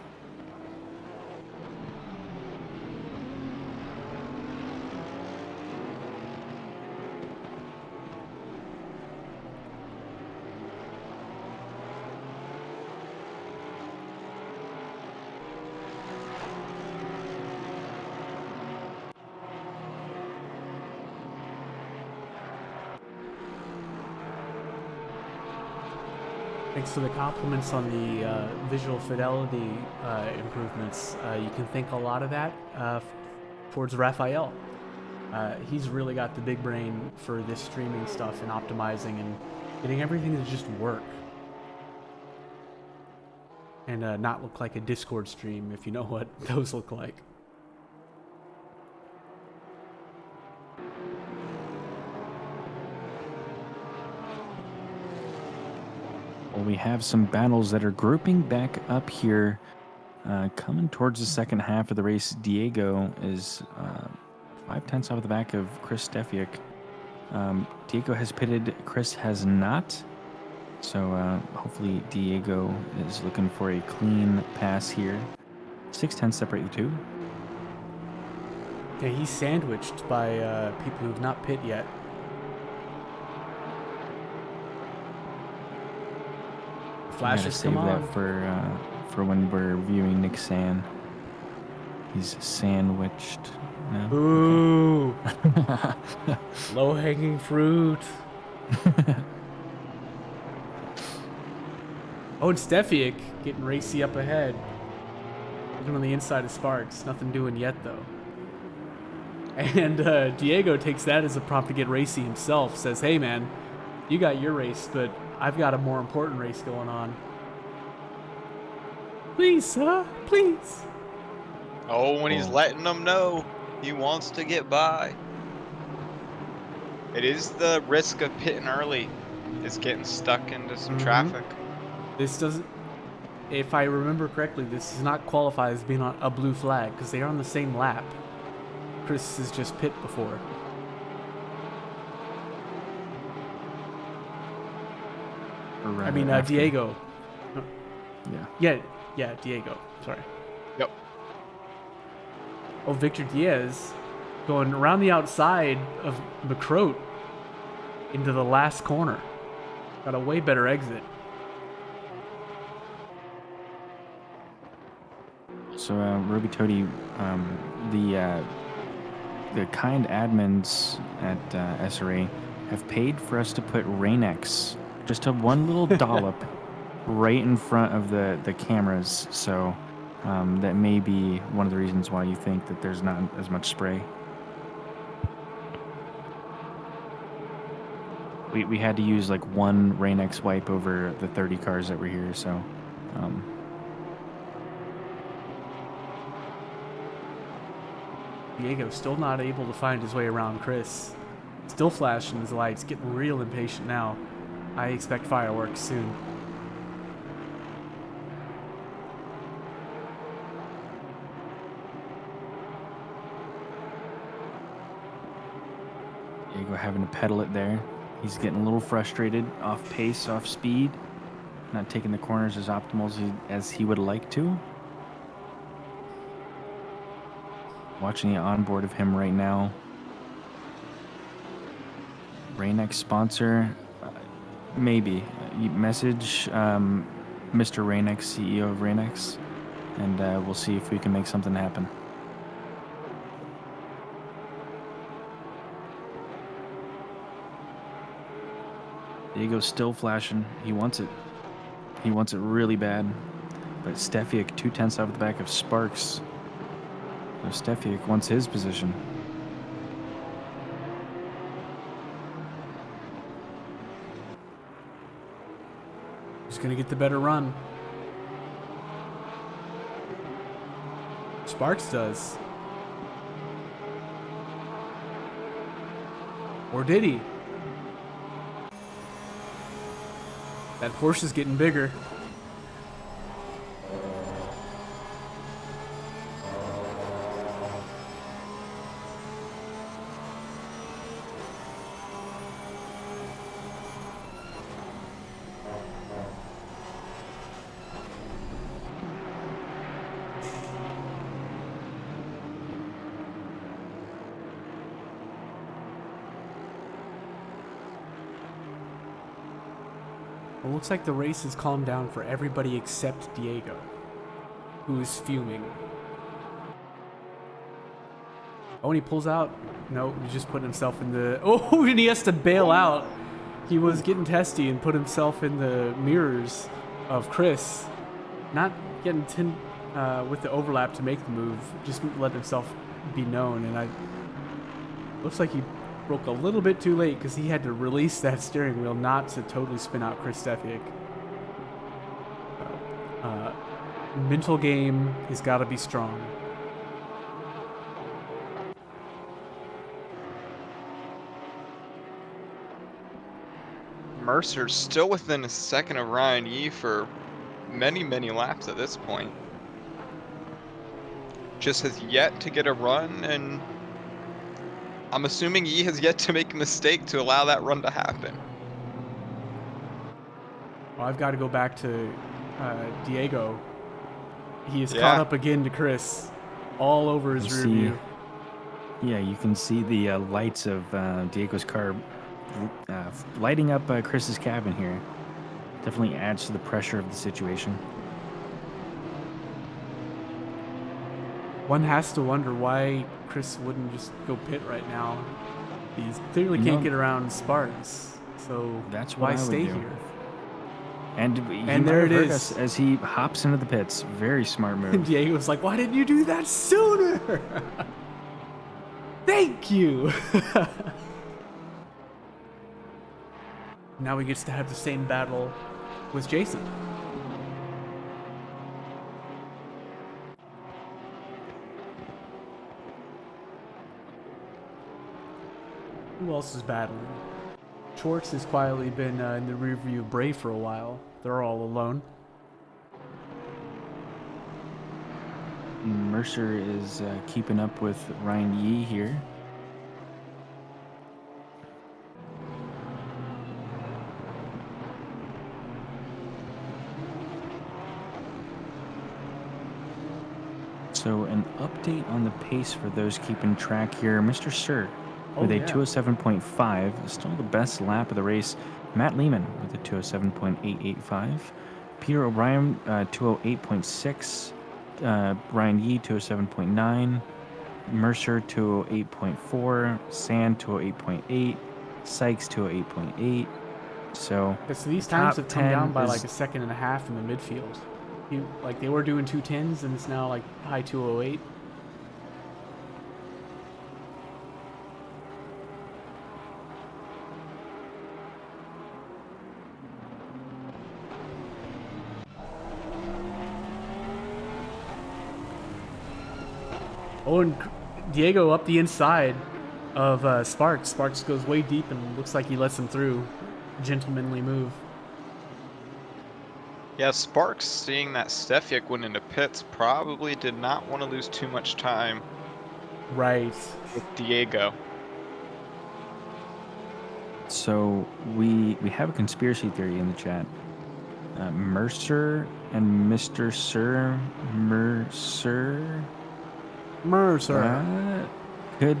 Thanks for the compliments on the visual fidelity improvements. You can thank a lot of that towards Raphael. He's really got the big brain for this streaming stuff and optimizing and getting everything to just work. And not look like a Discord stream, if you know what those look like. Well, we have some battles that are grouping back up here, coming towards the second half of the race. Diego is 5/10 off the back of Chris Stefiak. Diego has pitted, Chris has not. So hopefully Diego is looking for a clean pass here. 6/10 separate the two. Yeah, he's sandwiched by people who have not pit yet. Flashes save come on. that for when we're viewing Nick San. He's sandwiched. No? Ooh. Low-hanging fruit. Oh, and Stefiak getting racy up ahead. Looking on the inside of Sparks. Nothing doing yet, though. And Diego takes that as a prompt to get racy himself. Says, hey, man, you got your race, but I've got a more important race going on. Please, sir, please. Oh, when he's letting them know he wants to get by. It is the risk of pitting early, is getting stuck into some traffic. This doesn't... if I remember correctly, this does not qualify as being on a blue flag because they are on the same lap. Chris is just pit before. Or I rather mean, after. Diego. Yeah. Yeah, Diego. Sorry. Yep. Oh, Victor Diaz going around the outside of McCroat into the last corner. Got a way better exit. So, Ruby Toady, the kind admins at SRA have paid for us to put Rain-X, just a one little dollop, right in front of the cameras. So that may be one of the reasons why you think that there's not as much spray. We had to use like one Rain-X wipe over the 30 cars that were here. So. Diego still not able to find his way around Chris. Still flashing his lights, getting real impatient now. I expect fireworks soon. Diego having to pedal it there. He's getting a little frustrated, off pace, off speed, not taking the corners as optimal as he would like to. Watching the onboard of him right now. Rain-X sponsor, maybe. You message Mr. Rain-X, CEO of Rain-X, and we'll see if we can make something happen. Diego's still flashing. He wants it. He wants it really bad. But Stefiak 2/10 off the back of Sparks. So Stefiak wants his position. Who's gonna get the better run? Sparks does. Or did he? That Porsche's getting bigger. Well, looks like the race has calmed down for everybody except Diego, who is fuming. Oh, and he pulls out. No, he's just putting himself in the... Oh, and he has to bail out. He was getting testy and put himself in the mirrors of Chris. Not getting with the overlap to make the move. Just let himself be known. And looks like he broke a little bit too late because he had to release that steering wheel not to totally spin out Chris Stefiak. Mental game has got to be strong. Mercer's still within a second of Ryan Yee for many, many laps at this point. Just has yet to get a run, and I'm assuming Yee has yet to make a mistake to allow that run to happen. Well, I've got to go back to Diego. He is caught up again to Chris, all over his rear view. Yeah, you can see the lights of Diego's car lighting up Chris's cabin here. Definitely adds to the pressure of the situation. One has to wonder why Chris wouldn't just go pit right now. He clearly can't get around Sparks, so that's why why stay do. here? And there it is is. as he hops into the pits. Very smart move. And Diego's like, why didn't you do that sooner? Thank you. Now he gets to have the same battle with Jason. Who else is battling? Schwartz has quietly been in the rearview of Bray for a while. They're all alone. Mercer is keeping up with Ryan Yee here. So an update on the pace for those keeping track here. Mr. Sir with a 207.5, still the best lap of the race. Matt Lehman with a 207.885. Peter O'Brien, 208.6. Ryan Yee, 207.9. Mercer, 208.4. Sand, 208.8. Sykes, 208.8. So these times top have come down 10 by is- like a second and a half in the midfield. Like they were doing 210s and it's now like high 208. Oh, and Diego up the inside of Sparks. Sparks goes way deep and looks like he lets him through. Gentlemanly move. Yeah, Sparks, seeing that Stefik went into pits, probably did not want to lose too much time Right. with Diego. So we have a conspiracy theory in the chat. Mercer and Mr. Sir Mercer could,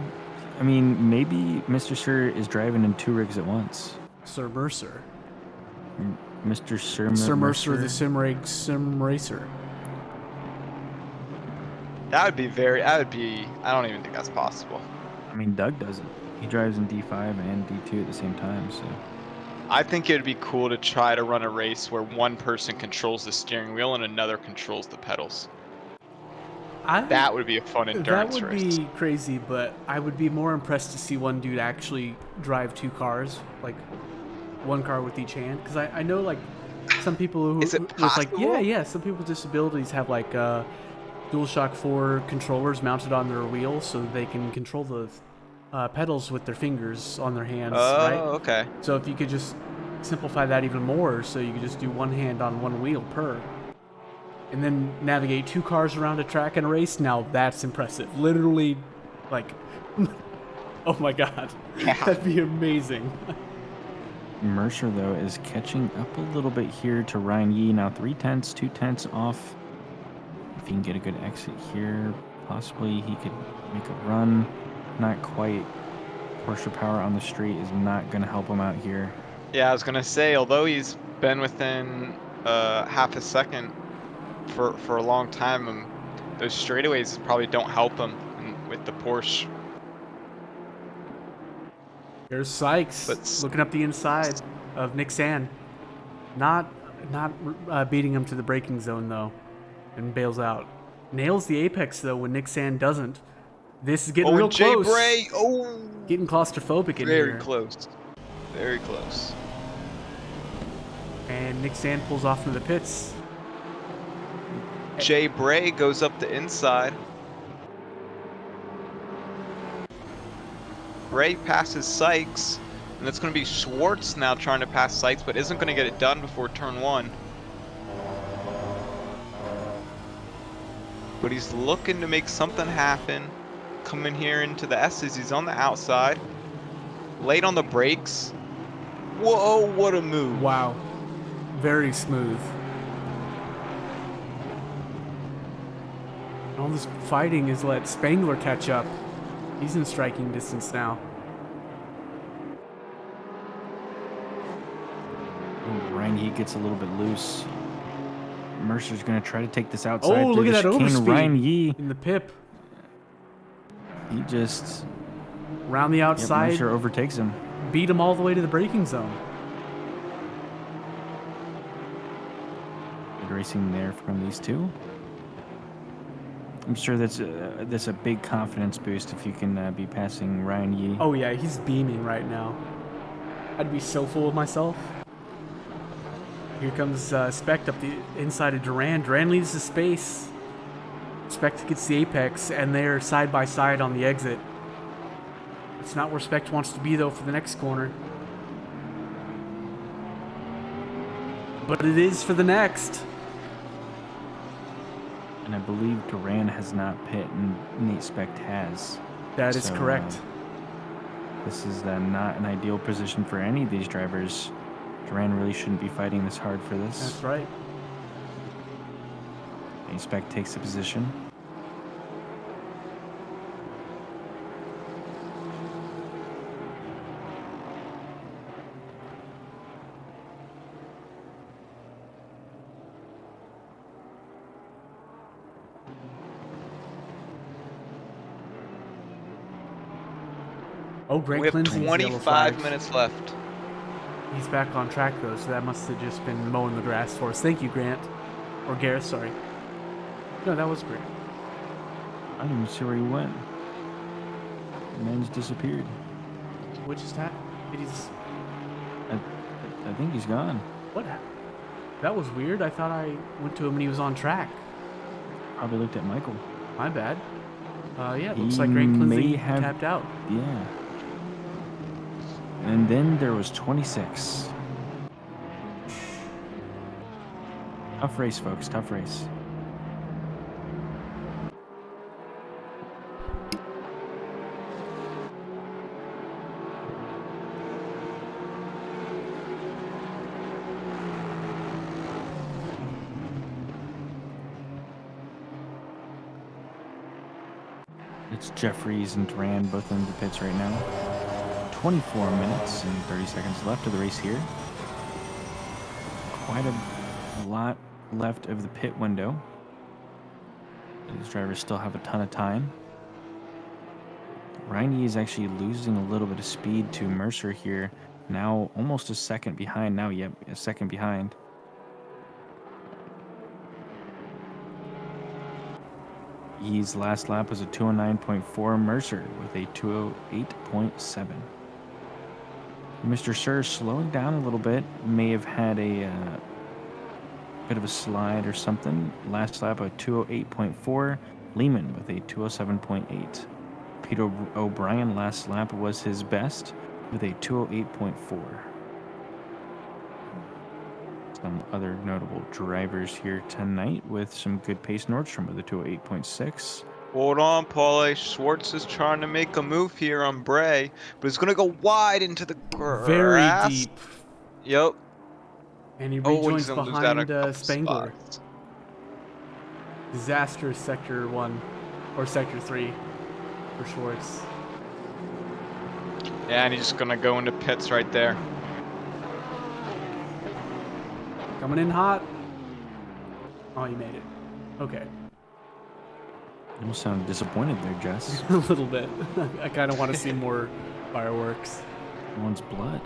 I mean, maybe Mr. Sir is driving in two rigs at once. Sir Mercer. Mr. Sir Sir Mercer, the sim racer. I don't even think that's possible. I mean, Doug does it. He drives in D5 and D2 at the same time, so. I think it'd be cool to try to run a race where one person controls the steering wheel and another controls the pedals. That would be a fun endurance That would race. be crazy, but I would be more impressed to see one dude actually drive two cars, like one car with each hand. Because I know like some people who Is it with like possible? some people with disabilities have like DualShock 4 controllers mounted on their wheels so that they can control the pedals with their fingers on their hands. Oh, right? okay. So if you could just simplify that even more, so you could just do one hand on one wheel per. And then navigate two cars around a track in a race. Now that's impressive. Literally, like, oh my god, that'd be amazing. Mercer, though, is catching up a little bit here to Ryan Yee. Now 3/10, 2/10 off. If he can get a good exit here, possibly he could make a run. Not quite. Porsche power on the straight is not going to help him out here. Yeah, I was gonna say, although he's been within half a second for a long time, those straightaways probably don't help him with the Porsche. There's Sykes But looking up the inside of Nick Sand. Not beating him to the braking zone though, and bails out. Nails the apex though when Nick Sand doesn't. This is getting real Jay close. Bray, Getting claustrophobic in very here. close, very close. And Nick Sand pulls off into the pits. Jay Bray goes up the inside. Bray passes Sykes, and it's going to be Schwartz now trying to pass Sykes, but isn't going to get it done before turn one. But he's looking to make something happen. Coming here into the S's, he's on the outside. Late on the brakes. Whoa, what a move. Wow. Very smooth. All this fighting is let Spangler catch up. He's in striking distance now. Ryan Yee gets a little bit loose. Mercer's going to try to take this outside. Oh, look through at the that chicane. overspeed Ryan Yee, in the pip. he just... Round the Yep, outside, Mercer overtakes him. beat him all the way to the braking zone. Good racing there from these two. I'm sure that's a big confidence boost if you can be passing Ryan Yee. Oh yeah, he's beaming right now. I'd be so full of myself. Here comes Specht up the inside of Duran. Duran leads the space. Specht gets the apex, and they're side by side on the exit. It's not where Specht wants to be though for the next corner. But it is for the next. And I believe Duran has not pit, and Nate Specht has. That is So, correct. This is not an ideal position for any of these drivers. Duran really shouldn't be fighting this hard for this. That's right. Nate Specht takes the position. Oh, Grant We have Clinton's yellow 25 flags. minutes left. He's back on track though, so that must have just been mowing the grass for us. Thank you, Grant. Or Gareth, sorry. No, that was Grant. I don't even see where he went. The man's disappeared. What just happened? I think he's gone. What happened? That was weird. I thought I went to him and he was on track. Probably looked at Michael. My bad. Yeah, it looks He like Grant may Clinton have- tapped out. Yeah. And then there was 26. Tough race, folks. Tough race. It's Jeffries and Duran both in the pits right now. 24 minutes and 30 seconds left of the race here. Quite a lot left of the pit window. These drivers still have a ton of time. Riney is actually losing a little bit of speed to Mercer here. Now almost a second behind. Now, yep, a second behind. His last lap was a 209.4. Mercer with a 208.7. Mr. Sir slowing down a little bit. May have had a bit of a slide or something. Last lap a 208.4. Lehman with a 207.8. Peter O'Brien last lap was his best with a 208.4. Some other notable drivers here tonight with some good pace. Nordstrom with a 208.6. Hold on, Paulie. Schwartz is trying to make a move here on Bray, but he's going to go wide into the grass. Very deep. Yep. And he Oh, and rejoins he's going to lose that a behind couple Spangler. spots. Disastrous Sector 1. Or Sector 3 for Schwartz. Yeah, and he's just going to go into pits right there. Coming in hot. Oh, you made it. Okay. You sound disappointed there, Jess. A little bit. I kind of want to see more fireworks. One's blood.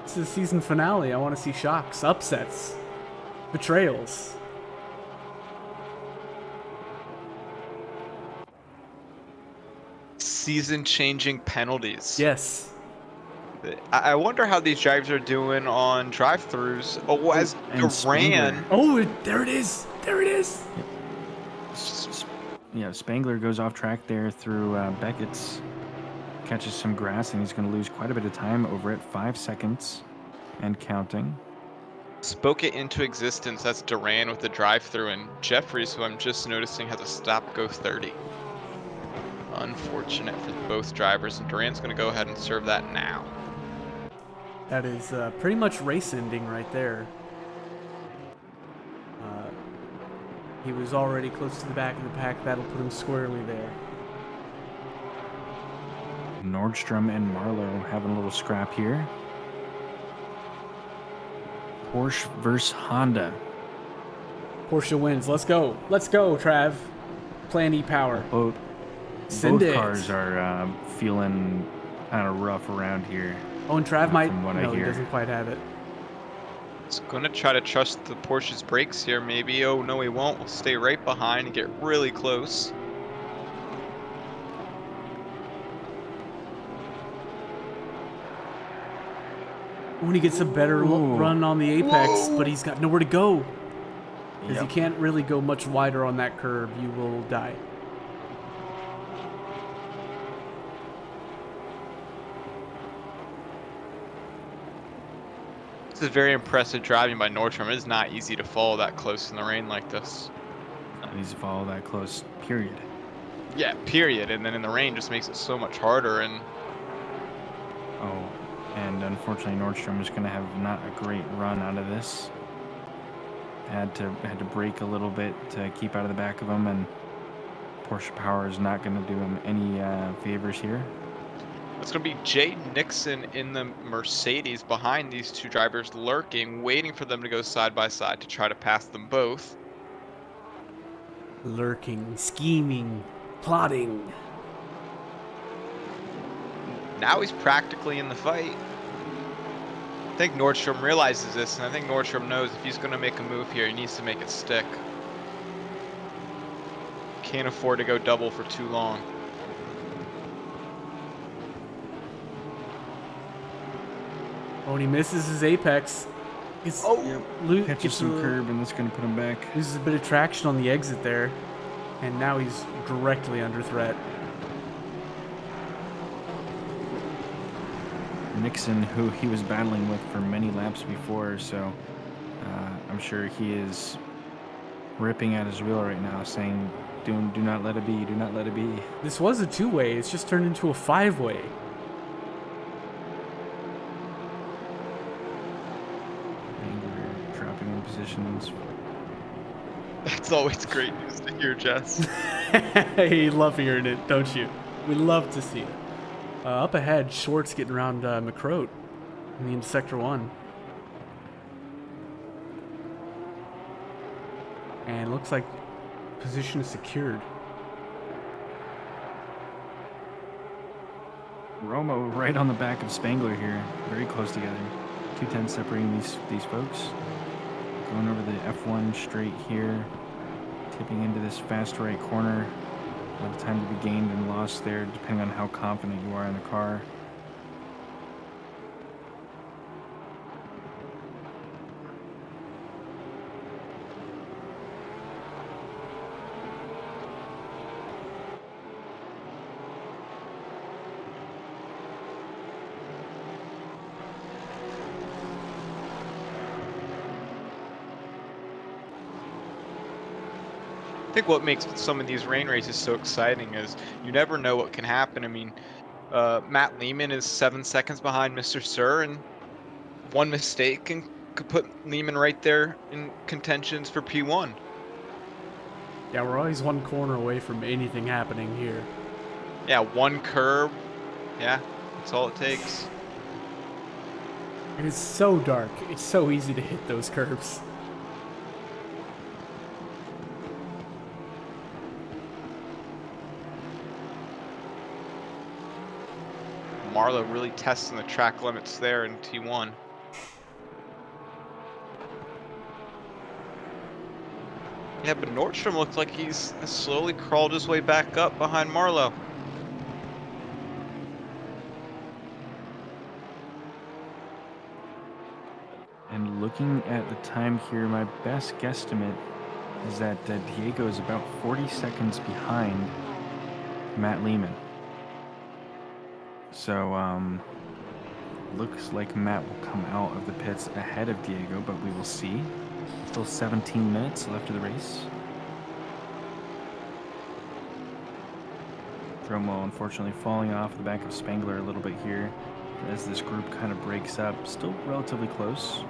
This is the season finale. I want to see shocks, upsets, betrayals. Season-changing penalties. Yes. I wonder how these drivers are doing on drive-thrus. Oh, as and Duran. Spangler. Oh, there it is. There it is. Yeah, Spangler goes off track there through Beckett's. Catches some grass, and he's going to lose quite a bit of time over it. 5 seconds and counting. Spoke it into existence. That's Duran with the drive-thru, and Jeffries, who I'm just noticing has a stop-go 30. Unfortunate for both drivers, and Duran's going to go ahead and serve that now. That is pretty much race ending right there. He was already close to the back of the pack. That'll put him squarely there. Nordstrom and Marlowe having a little scrap here. Porsche versus Honda. Porsche wins. Let's go. Let's go, Trav. Plan E-Power. Both Send it. cars are feeling kind of rough around here. Oh, and Trav might. From what I No, he hear. doesn't quite have it. He's going to try to trust the Porsche's brakes here, maybe. Oh, no, he won't. We'll stay right behind and get really close. When he gets a better run on the apex, but he's got nowhere to go. Because Yep. you can't really go much wider on that curve. You will die. This is very impressive driving by Nordstrom. It is not easy to follow that close in the rain like this. Not easy to follow that close, period. Yeah, period. And then in the rain just makes it so much harder. And Oh, and unfortunately Nordstrom is going to have not a great run out of this. Had to brake a little bit to keep out of the back of him, and Porsche Power is not going to do him any favors here. it's going to be Jay Nixon in the Mercedes behind these two drivers, lurking, waiting for them to go side by side to try to pass them both. Lurking, scheming, plotting. Now he's practically in the fight. I think Nordstrom realizes this, and I think Nordstrom knows if he's going to make a move here, he needs to make it stick. Can't afford to go double for too long. Oh, and he misses his apex. It's, Catches some curb, and that's going to put him back. Loses a bit of traction on the exit there, and now he's directly under threat. Nixon, who he was battling with for many laps before, so I'm sure he is ripping at his wheel right now, saying, do not let it be, do not let it be. This was a two-way. It's just turned into a five-way. Dropping in positions. That's always great news to hear, Jess. You love hearing it, don't you? We love to see it. Up ahead, Short's getting around McCroat into Sector 1. And it looks like position is secured. Romo right on the back of Spangler here, very close together. 210 separating these folks. Going over the F1 straight here, tipping into this fast right corner. A lot of time to be gained and lost there, depending on how confident you are in the car. I think what makes some of these rain races so exciting is you never know what can happen. I mean, Matt Lehman is 7 seconds behind Mr. Sir, and one mistake could put Lehman right there in contentions for P1. Yeah, we're always one corner away from anything happening here. Yeah, one curb. Yeah, that's all it takes. And it's so dark. It's so easy to hit those curves. Marlowe really testing the track limits there in T1. Yeah, but Nordstrom looks like he's slowly crawled his way back up behind Marlowe. And looking at the time here, my best guesstimate is that Diego is about 40 seconds behind Matt Lehman. So, looks like Matt will come out of the pits ahead of Diego, but we will see. Still 17 minutes left of the race. Dromo unfortunately falling off the back of Spangler a little bit here as this group kind of breaks up. Still relatively close.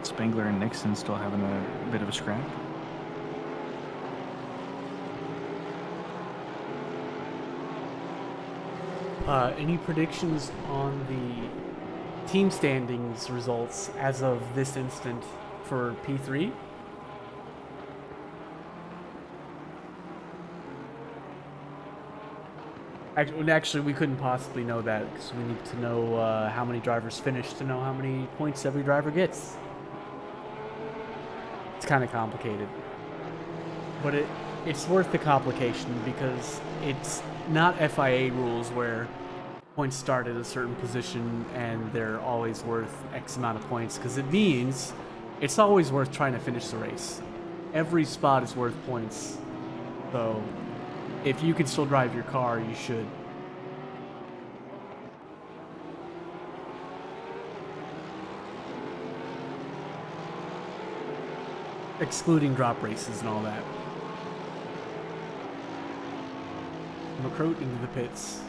Spangler and Nixon still having a bit of a scrap. Any predictions on the team standings results as of this instant for P3? Actually, we couldn't possibly know that because we need to know how many drivers finish to know how many points every driver gets. It's kind of complicated. But it's worth the complication because it's not FIA rules where points start at a certain position and they're always worth X amount of points, because it means it's always worth trying to finish the race. Every spot is worth points. So if you can still drive your car, you should. excluding drop races and all that. McCroat into the pits.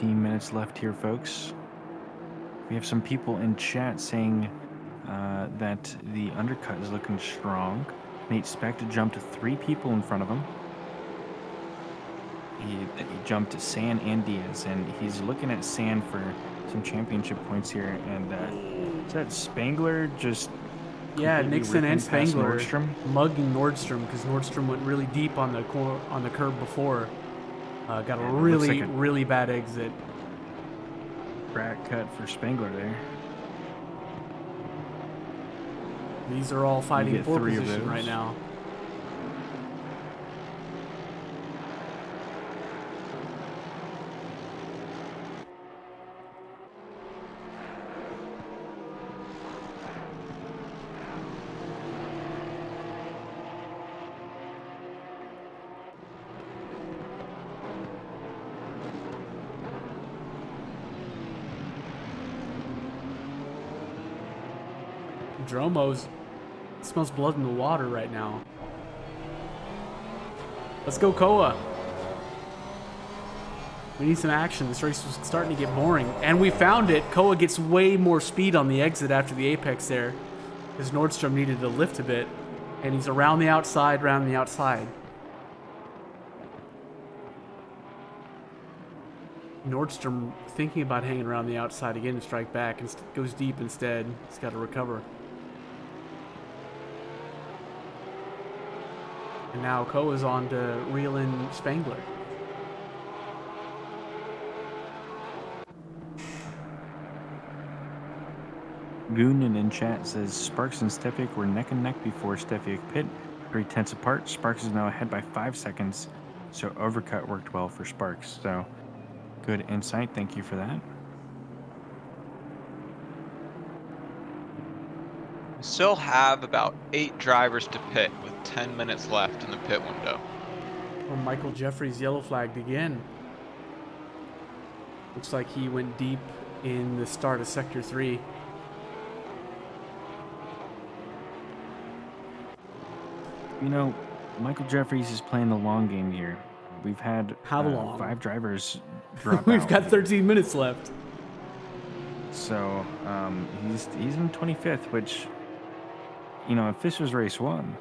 Minutes left here, folks. We have some people in chat saying that the undercut is looking strong. Nate Speck jumped 3 people in front of him. He jumped San and Diaz, and he's looking at San for some championship points here. And is that Spangler just Yeah, completely Nixon and ripping past Spangler Nordstrom? mugging Nordstrom because Nordstrom went really deep on the curb before. Got a Yeah, it looks like a- really bad exit. Rat cut for Spangler there. These are all fighting get for 3 of position those. right now. Dromo's smells blood in the water right now. Let's go, Koa. We need some action. This race was starting to get boring. And we found it. Koa gets way more speed on the exit after the apex there, because Nordstrom needed to lift a bit. And he's around the outside, around the outside. Nordstrom thinking about hanging around the outside again to strike back and goes deep instead. He's got to recover. And now Koa's on to reel in Spangler. Goonan in chat says Sparks and Stefic were neck and neck before Stefic pit. 3 tenths apart. Sparks is now ahead by 5 seconds. So overcut worked well for Sparks. So good insight. Thank you for that. We still have about 8 drivers to pit with 10 minutes left in the pit window. Or Michael Jeffries yellow flagged again. Looks like he went deep in the start of Sector 3. You know, Michael Jeffries is playing the long game here. We've had How long? 5 drivers drop We've out. got 13 minutes left. So he's in 25th, which, you know, if this was race 1,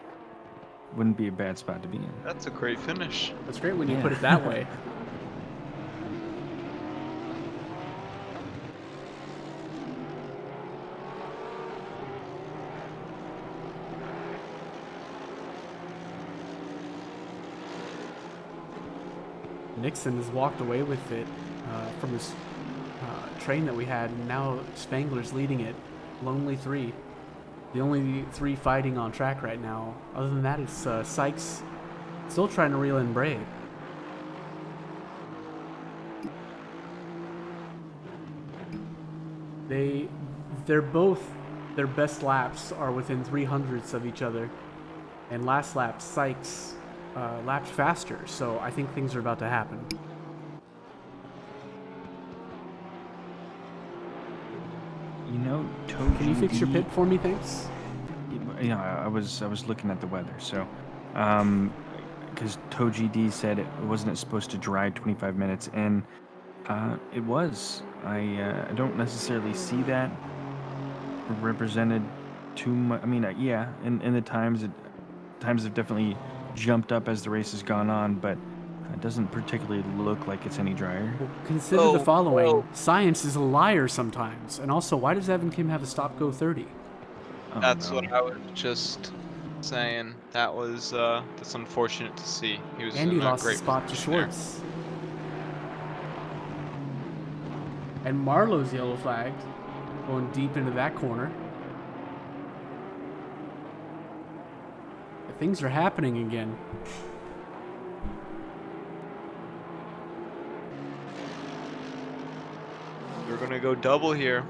wouldn't be a bad spot to be in. That's a great finish. That's great when you Yeah. put it that way. Nixon has walked away with it from his train that we had, and now Spangler's leading it. Lonely 3. The only 3 fighting on track right now. Other than that, it's Sykes still trying to reel in Bray. They're both, their best laps are within 300ths of each other. And last lap, Sykes lapped faster, so I think things are about to happen. You know, Toji Can you fix your pit for me, thanks? Yeah, I was looking at the weather. So, because Toji D said it wasn't supposed to dry 25 minutes, and it was. I don't necessarily see that represented too much. I mean, yeah, in the times have definitely jumped up as the race has gone on, but it doesn't particularly look like it's any drier. Well, consider the following. Science is a liar sometimes. And also, why does Evan Kim have a stop go 30? Oh, That's no. what I was just saying. That was that's unfortunate to see. He was And he in a lost great his spot to position there. Schwartz. And Marlowe's yellow flagged, going deep into that corner. Things are happening again. gonna go double here.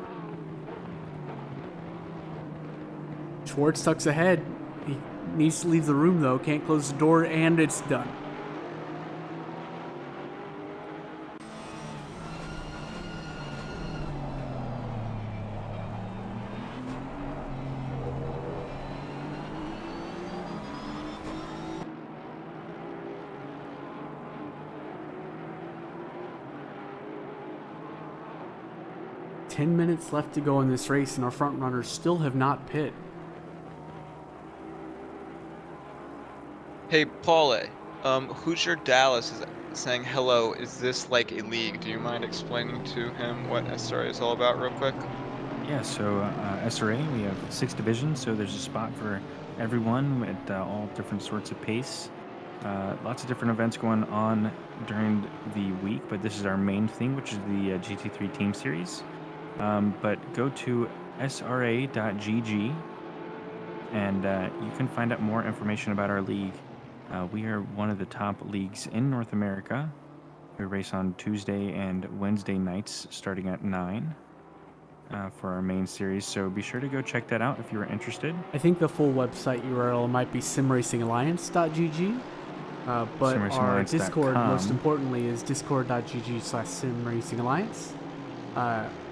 Schwartz tucks ahead. He needs to leave the room though. Can't close the door, and it's done. Ten minutes left to go in this race, and our front runners still have not pit. Hey, Paul, Hoosier Dallas is saying hello. Is this like a league? Do you mind explaining to him what SRA is all about real quick? Yeah, so SRA, we have 6 divisions, so there's a spot for everyone at all different sorts of pace. Lots of different events going on during the week, but this is our main thing, which is the GT3 Team Series. But go to sra.gg and you can find out more information about our league. We are one of the top leagues in North America. We race on Tuesday and Wednesday nights starting at 9 for our main series, so be sure to go check that out if you're interested. I think the full website URL might be simracingalliance.gg, but our Discord, most importantly, is discord.gg/simracingalliance.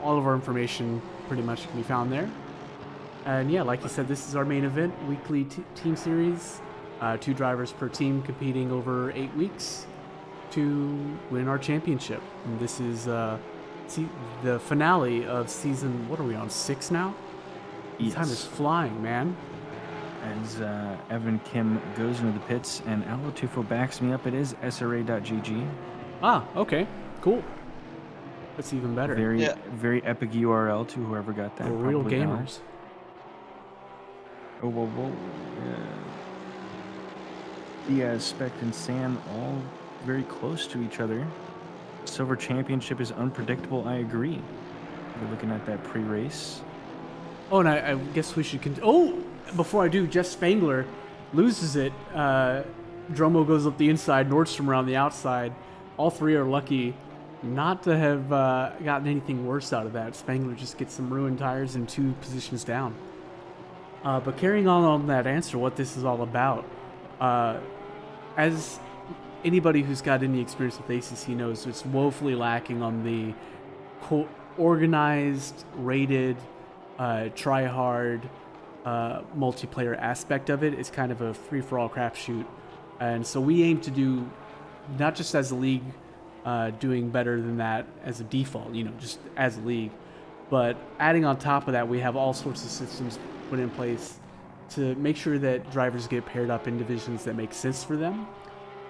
All of our information pretty much can be found there. And yeah, like you said, this is our main event, weekly team series. 2 drivers per team competing over 8 weeks to win our championship. And this is the finale of season, what are we on, 6 now? Yes. Time is flying, man. As Evan Kim goes into the pits and Alo Tufo backs me up, it is sra.gg. Ah, okay, cool. That's even better. Very epic URL to whoever got that. For real probably gamers. Oh, whoa. Diaz, Spec, and Sam all very close to each other. Silver Championship is unpredictable, I agree. We're looking at that pre-race. Oh, and I guess we should before I do, Jeff Spangler loses it. Dromo goes up the inside, Nordstrom around the outside. All 3 are lucky not to have gotten anything worse out of that. Spangler just gets some ruined tires and 2 positions down. But carrying on that answer, what this is all about, as anybody who's got any experience with ACC knows, it's woefully lacking on the organized, rated, try-hard, multiplayer aspect of it. It's kind of a free-for-all crapshoot. And so we aim to do, not just as a league, doing better than that as a default, just as a league, but adding on top of that, we have all sorts of systems put in place to make sure that drivers get paired up in divisions that make sense for them,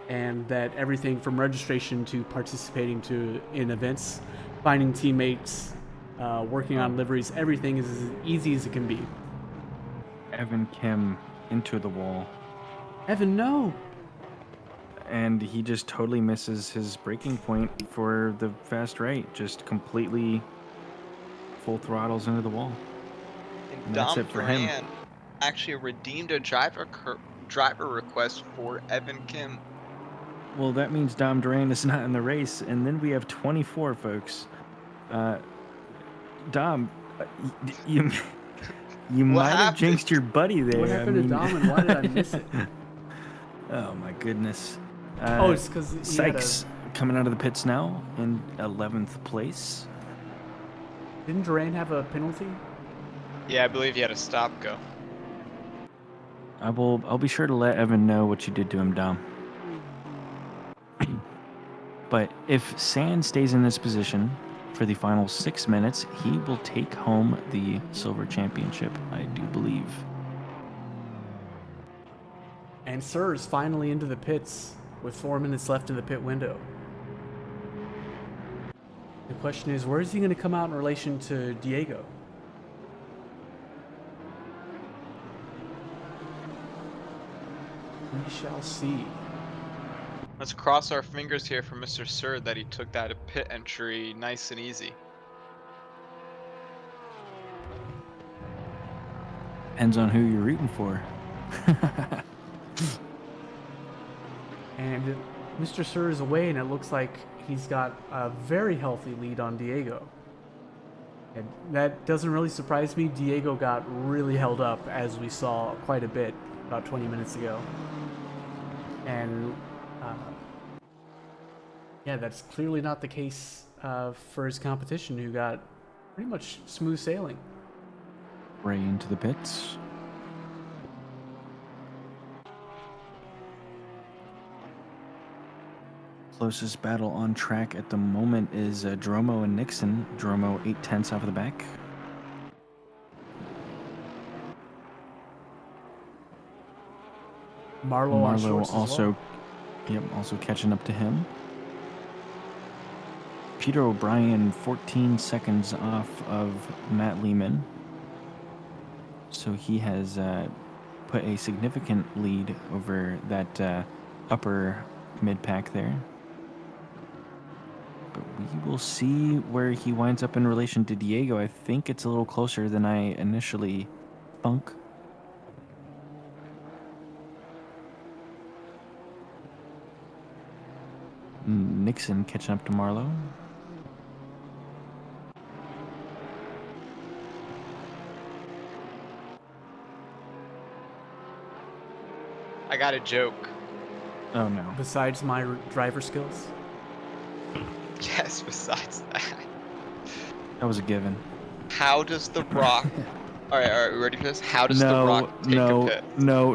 and that everything from registration to participating in events, finding teammates, working on liveries, everything is as easy as it can be. Evan Kim into the wall. Evan, no! And he just totally misses his braking point for the fast right. Just completely full throttles into the wall. And that's Dom it for him. Duran actually redeemed a driver request for Evan Kim. Well, that means Dom Duran is not in the race, and then we have 24 folks. Dom, you might have jinxed your buddy there. What happened to Dom, and why did I miss it? Oh my goodness. It's because Sykes coming out of the pits now in 11th place. Didn't Duran have a penalty? Yeah, I believe he had a stop go. I'll be sure to let Evan know what you did to him, Dom. But if Sand stays in this position for the final 6 minutes, he will take home the Silver Championship, I do believe. And Sir is finally into the pits with 4 minutes left in the pit window. The question is, where is he going to come out in relation to Diego? We shall see. Let's cross our fingers here for Mr. Sir that he took that pit entry nice and easy. Depends on who you're rooting for. And Mr. Sir is away, and it looks like he's got a very healthy lead on Diego. And that doesn't really surprise me. Diego got really held up, as we saw quite a bit about 20 minutes ago. And uh, yeah, that's clearly not the case for his competition, who got pretty much smooth sailing. Ray into the pits. Closest battle on track at the moment is Dromo and Nixon. Dromo 8/10 off of the back. Marlowe on shorts also, as well. also catching up to him. Peter O'Brien 14 seconds off of Matt Lehman. So he has put a significant lead over that upper mid-pack there. But we will see where he winds up in relation to Diego. I think it's a little closer than I initially thunk. Nixon catching up to Marlowe. I got a joke. Oh no. Besides my driver skills. Yes, besides that. That was a given. How does The Rock... Alright, we ready for this? How does The No, Rock take a pit? no,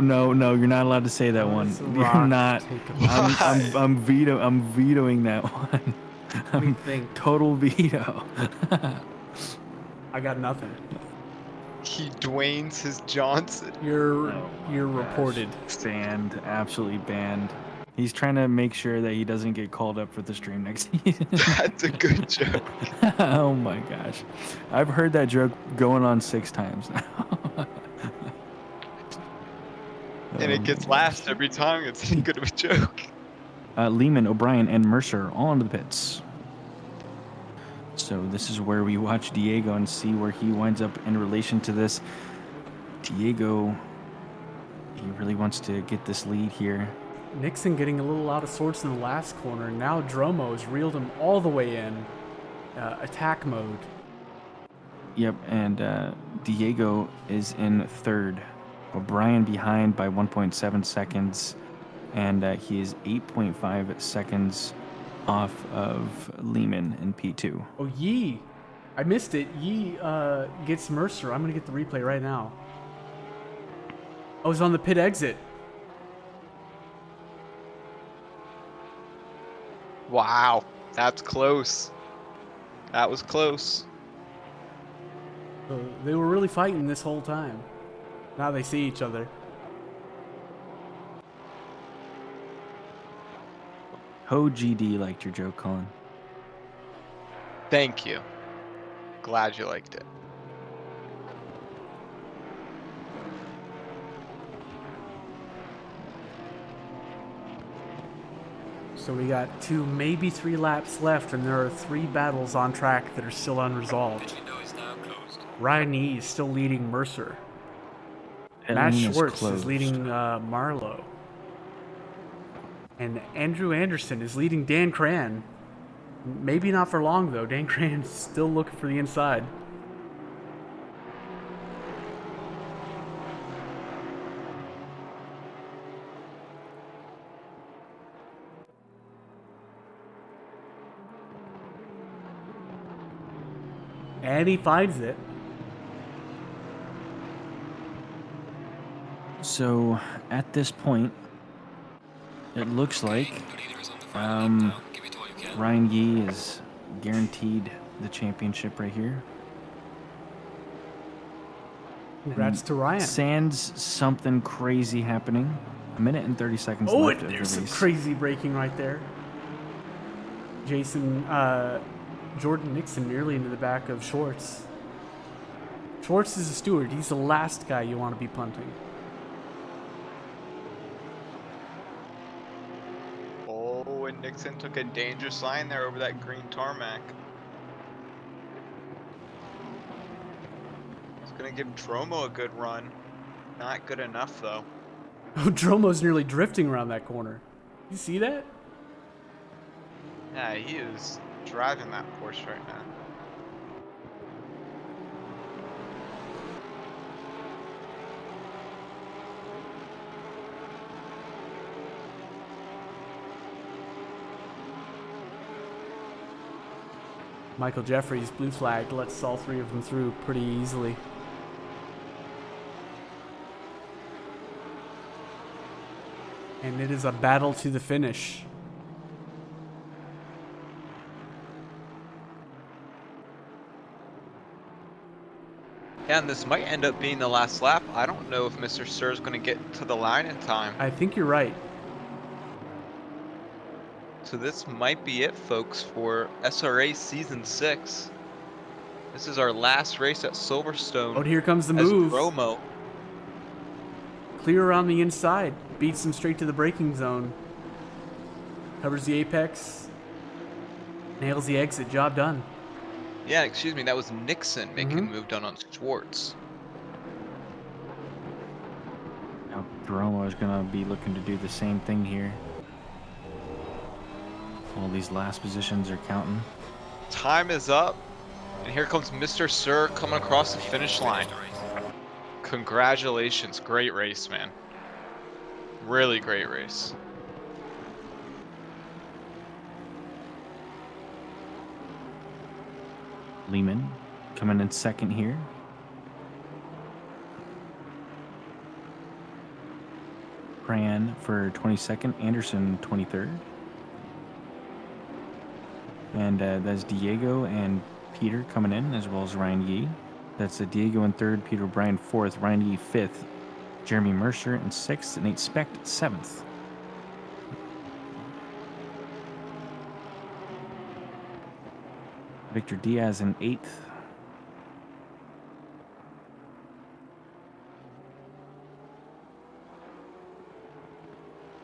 you're not allowed to say that How one. does The You're Rock not. take a Why? I'm vetoing that one. Let me think. Total veto. I got nothing. He Dwayne's his Johnson. You're Oh you're my gosh. reported. Banned, absolutely banned. He's trying to make sure that he doesn't get called up for the stream next season. That's a good joke. Oh my gosh. I've heard that joke going on 6 times now. And it gets laughed every time. It's any good of a joke. Lehman, O'Brien, and Mercer all into the pits. So this is where we watch Diego and see where he winds up in relation to this. Diego, he really wants to get this lead here. Nixon getting a little out of sorts in the last corner. Now Dromo's reeled him all the way in. Attack mode. Yep, and Diego is in third. O'Brien behind by 1.7 seconds, and he is 8.5 seconds off of Lehman in P2. Oh, Yee. I missed it. Yee gets Mercer. I'm going to get the replay right now. I was on the pit exit. Wow. That's close. That was close. So they were really fighting this whole time. Now they see each other. Ho GD liked your joke, Colin. Thank you. Glad you liked it. So we got 2, maybe 3 laps left, and there are 3 battles on track that are still unresolved. Ryan Yee is still leading Mercer. Matt Atlanta's Schwartz closed. is leading Marlowe. And Andrew Anderson is leading Dan Cran. Maybe not for long, though. Dan Cran's still looking for the inside. And he finds it. So at this point, it looks like Ryan Yee is guaranteed the championship right here. Congrats to Ryan. Sans something crazy happening. 1 minute and 30 seconds Oh, left and of the there's some race. crazy braking right there. Jordan Nixon nearly into the back of Schwartz. Schwartz is a steward. He's the last guy you want to be punting. Oh, and Nixon took a dangerous line there over that green tarmac. It's gonna give Dromo a good run. Not good enough though. Oh, Dromo's nearly drifting around that corner. You see that? Yeah, he is driving that Porsche right now. Michael Jeffries, blue flag, lets all three of them through pretty easily. And it is a battle to the finish. Yeah, and this might end up being the last lap. I don't know if Mr. Sir is going to get to the line in time. I think you're right. So this might be it, folks, for SRA Season 6. This is our last race at Silverstone Oh, here comes the as move. Dromo. Clear around the inside. Beats him straight to the braking zone. Covers the apex. Nails the exit. Job done. Yeah, excuse me, that was Nixon making a move done on Schwartz. Now, Bromo is going to be looking to do the same thing here. All these last positions are counting. Time is up, and here comes Mr. Sir coming across the finish line. Congratulations, great race, man. Really great race. Lehman coming in second here. Pran for 22nd, Anderson 23rd. And that's Diego and Peter coming in, as well as Ryan Yee. That's Diego in third, Peter O'Brien fourth, Ryan Yee fifth, Jeremy Mercer in sixth, and Nate Specht seventh. Victor Diaz in eighth.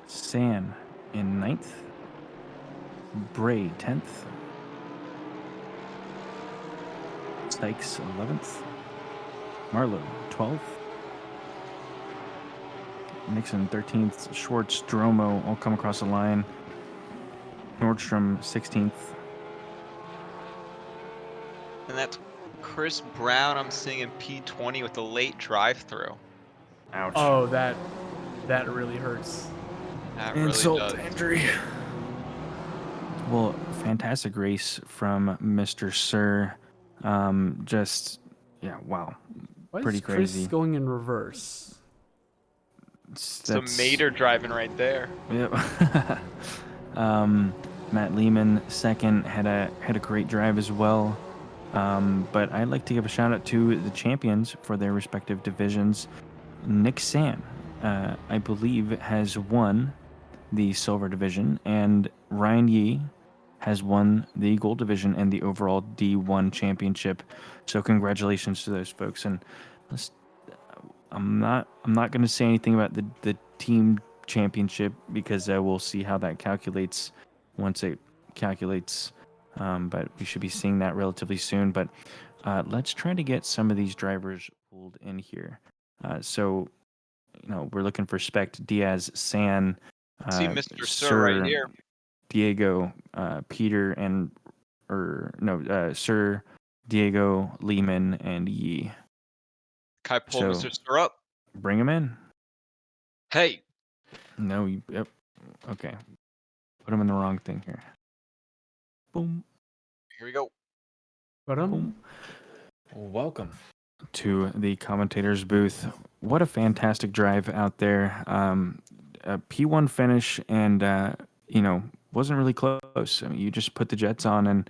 San in ninth. Bray 10th. Sykes 11th. Marlowe 12th. Nixon 13th. Schwartz, Dromo all come across the line. Nordstrom 16th. And that's Chris Brown I'm seeing in P20 with a late drive-through. Ouch. Oh, that really hurts. That really Insult does. to injury. Well, fantastic race from Mr. Sir. Wow. Why Pretty is Chris crazy. going in reverse? Some Mater driving right there. Yep. Matt Lehman second had a great drive as well. But I'd like to give a shout out to the champions for their respective divisions. Nick Sam, I believe, has won the silver division, and Ryan Yee has won the gold division and the overall D1 championship. So congratulations to those folks. And I'm not going to say anything about the team championship because we'll see how that calculates once it calculates. But we should be seeing that relatively soon. But let's try to get some of these drivers pulled in here. So we're looking for Specht, Diaz, San, See Mr. Sir right here. Diego, Peter, Sir, Diego, Lehman, and Yee. Can I pull Mr. Sir up? Bring him in. Hey. No, yep. Okay. Put him in the wrong thing here. Boom. Here we go. Boom. Welcome to the commentator's booth. What a fantastic drive out there. A P1 finish and, wasn't really close. I mean, you just put the jets on and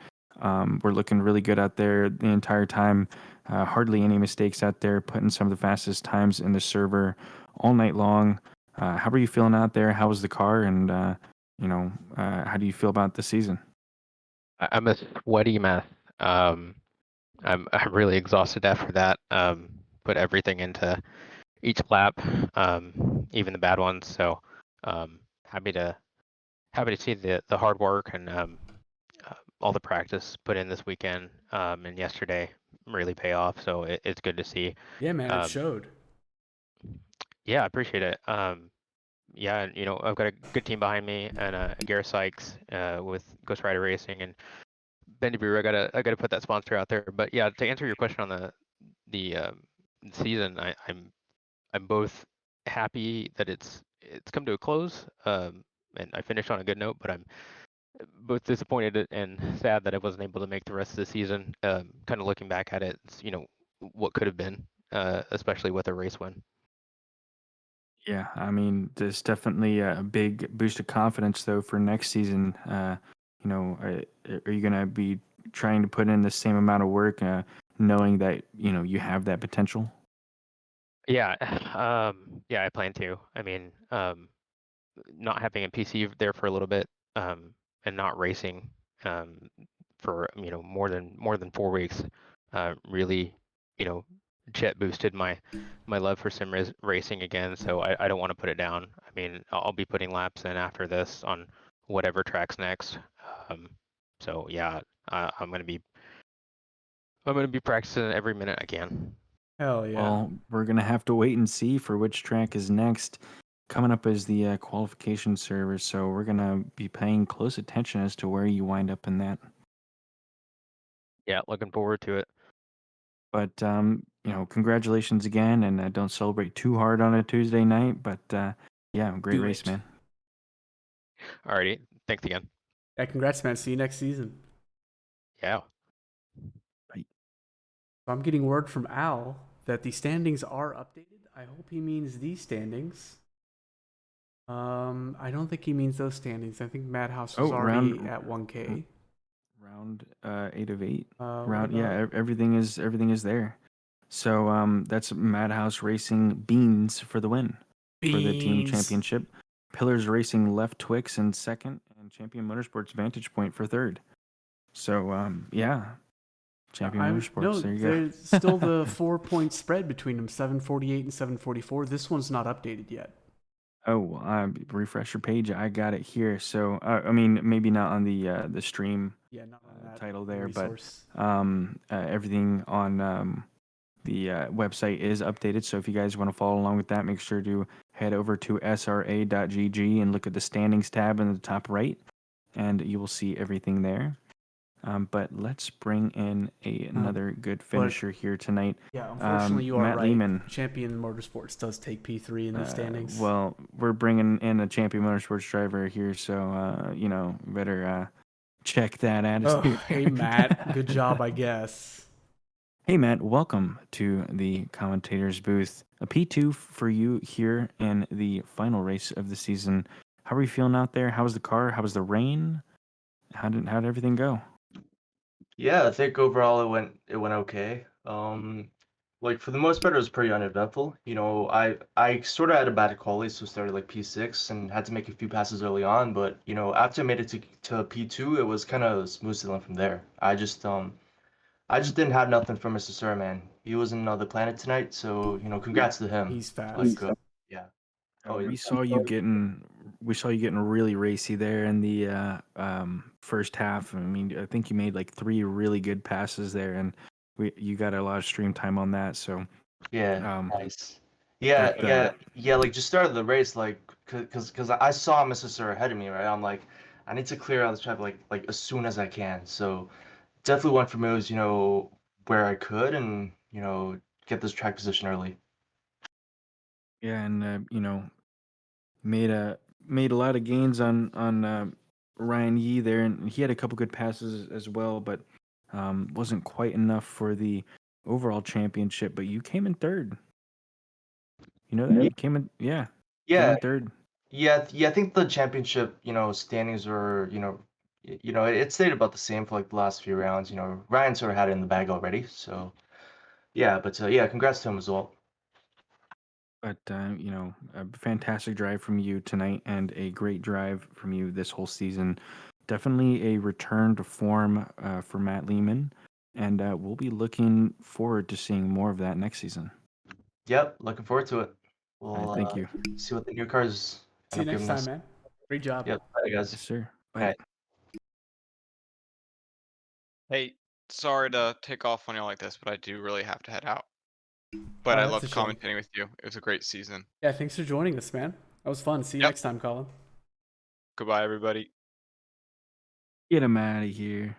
we're looking really good out there the entire time. Hardly any mistakes out there, putting some of the fastest times in the server all night long. How are you feeling out there? How was the car? And, how do you feel about the season? I'm a sweaty mess. I'm really exhausted after that. Put everything into each lap, even the bad ones. So happy to see the hard work and all the practice put in this weekend and yesterday really pay off. So it's good to see. Yeah, man, it showed. Yeah, I appreciate it. Yeah, and I've got a good team behind me, and Gareth Sykes with Ghost Rider Racing and Bendy Brewer. I gotta put that sponsor out there. But yeah, to answer your question on the season, I'm both happy that it's come to a close, and I finished on a good note, but I'm both disappointed and sad that I wasn't able to make the rest of the season. Kind of looking back at it, what could have been, especially with a race win. Yeah, I mean, there's definitely a big boost of confidence though for next season. Are you gonna be trying to put in the same amount of work, knowing that you have that potential? Yeah, yeah, I plan to. I mean, not having a PC there for a little bit, and not racing, um, for more than 4 weeks, really, you know, jet boosted my love for racing again. So I don't want to put it down. I mean, I'll be putting laps in after this on whatever track's next. Um, so yeah, I'm gonna be practicing every minute I can. Hell yeah. Well, we're gonna have to wait and see for which track is next. Coming up is the qualification server, so we're gonna be paying close attention as to where you wind up in that. Yeah, looking forward to it. But congratulations again, and don't celebrate too hard on a Tuesday night. But yeah, great Do race, it. man. Alrighty, thanks again. Yeah, congrats, man. See you next season. Yeah. Bye. So I'm getting word from Al that the standings are updated. I hope he means these standings. I don't think he means those standings. I think Madhouse is Oh, already round at 1K. round 8 of 8. What Round yeah, about everything is there. So that's Madhouse Racing Beans for the win for the team Beans? championship. Pillars Racing Left Twix in second, and Champion Motorsports Vantage Point for third. So yeah, Champion No, Motorsports. There you go. there's still the 4 point spread between them, 748 and 744. This one's not updated yet. Oh, refresh your page. I got it here. So I mean, maybe not on the stream Yeah, not on that title there, resource. but everything on the website is updated. So if you guys want to follow along with that, make sure to head over to sra.gg and look at the standings tab in the top right, and you will see everything there. But let's bring in another good finisher here tonight. Yeah, unfortunately, you are Matt right. Lehman. Champion Motorsports does take P3 in the standings. Well, we're bringing in a Champion Motorsports driver here, so better check that attitude. Hey, Matt. Good job, I guess. Hey, Matt, welcome to the commentator's booth. A P2 for you here in the final race of the season. How are you feeling out there? How was the car? How was the rain? How did everything go? Yeah, I think overall it went okay. Like for the most part, it was pretty uneventful. I sort of had a bad quali, so started like P6 and had to make a few passes early on. But after I made it to P2, it was kind of smooth sailing from there. I just didn't have nothing for Mr. Sir, man. He was in another planet tonight, so congrats to him. He's fast. Like, yeah. Oh, yeah. We saw you getting really racy there in the first half. I mean, I think you made like 3 really good passes there, and you got a lot of stream time on that. So Yeah, nice. Yeah, but, yeah. Like just started the race, like, cause I saw Mr. Sir ahead of me, right? I'm like, I need to clear out this traffic like as soon as I can. So definitely went for moves, where I could, and get this track position early. yeah, and made a lot of gains on Ryan Yee there, and he had a couple good passes as well, but wasn't quite enough for the overall championship. But you came in third. You know that? You came in, yeah. Came Yeah, in third. yeah. I think the championship, standings were, it stayed about the same for like the last few rounds. Ryan sort of had it in the bag already, so yeah. But yeah, congrats to him as well. But a fantastic drive from you tonight, and a great drive from you this whole season. Definitely a return to form for Matt Lehman, and we'll be looking forward to seeing more of that next season. Yep, looking forward to it. All right, We'll thank you. see what the new cars See end you up next giving time, us. man. Great job. Yep, bye guys. Yes, sir. Bye. Alright. Hey, sorry to take off on you like this, but I do really have to head out. But I That's loved a shame. commentating with you. It was a great season. Yeah, thanks for joining us, man. That was fun. See you Yep. next time, Colin. Goodbye, everybody. Get him out of here.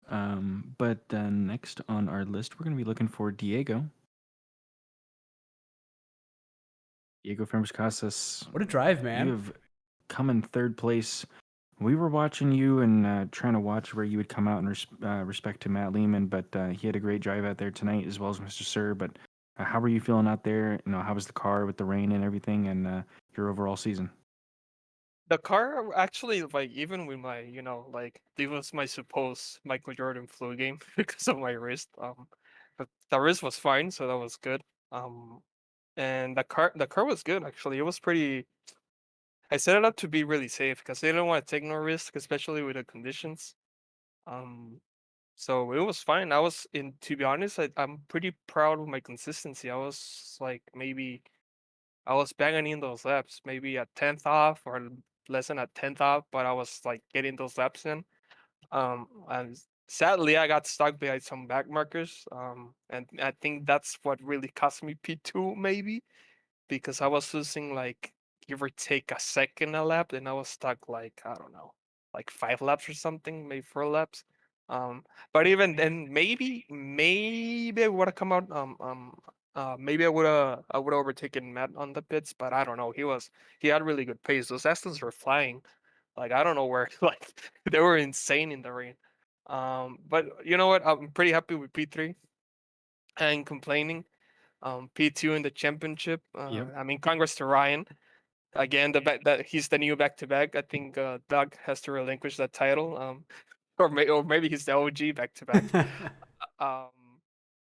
But next on our list, we're going to be looking for Diego. Diego Fermus Casas. What a drive, You man. have come in third place We were watching you and trying to watch where you would come out in respect to Matt Lehman, but he had a great drive out there tonight as well as Mr. Sir. But how were you feeling out there? How was the car with the rain and everything, and your overall season? The car actually, like, even with my, like, this was my supposed Michael Jordan flu game because of my wrist. But the wrist was fine, so that was good. And the car was good actually. It was pretty. I set it up to be really safe because they didn't want to take no risk, especially with the conditions. Um, so it was fine. To be honest, I'm pretty proud of my consistency. I was like maybe I was banging in those laps, maybe at 10th off or less than at 10th off, but I was like getting those laps in. And sadly, I got stuck behind some back markers. And I think that's what really cost me P2 maybe because I was losing like give or take a second a lap, and I was stuck like I don't know, like 5 laps or something, maybe 4 laps. Um, but even then, maybe I would have come out. Maybe I would have overtaken Matt on the pits, but I don't know. He had really good pace. Those Astons were flying. Like I don't know where like they were insane in the rain. But you know what? I'm pretty happy with P3 and complaining. P2 in the championship. Yep. I mean, congrats to Ryan. Again, that he's the new back to back. I think Doug has to relinquish that title. Or maybe he's the OG back to back. Um,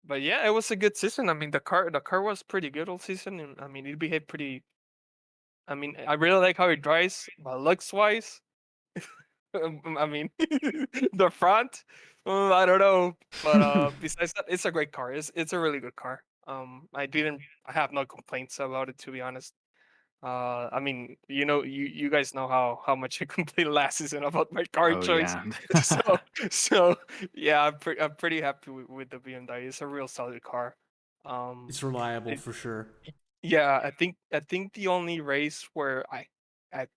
but yeah, it was a good season. I mean, the car was pretty good all season, and I mean, it behaved pretty. I mean, I really like how it drives, but looks wise. I mean, the front, I don't know, but besides that, it's a great car. It's a really good car. I have no complaints about it, to be honest. I mean, you guys know how much I complained last season about my car Oh choice. yeah. So yeah, I'm pretty happy with the BMW. It's a real solid car. It's reliable It, for sure. yeah, I think the only race where I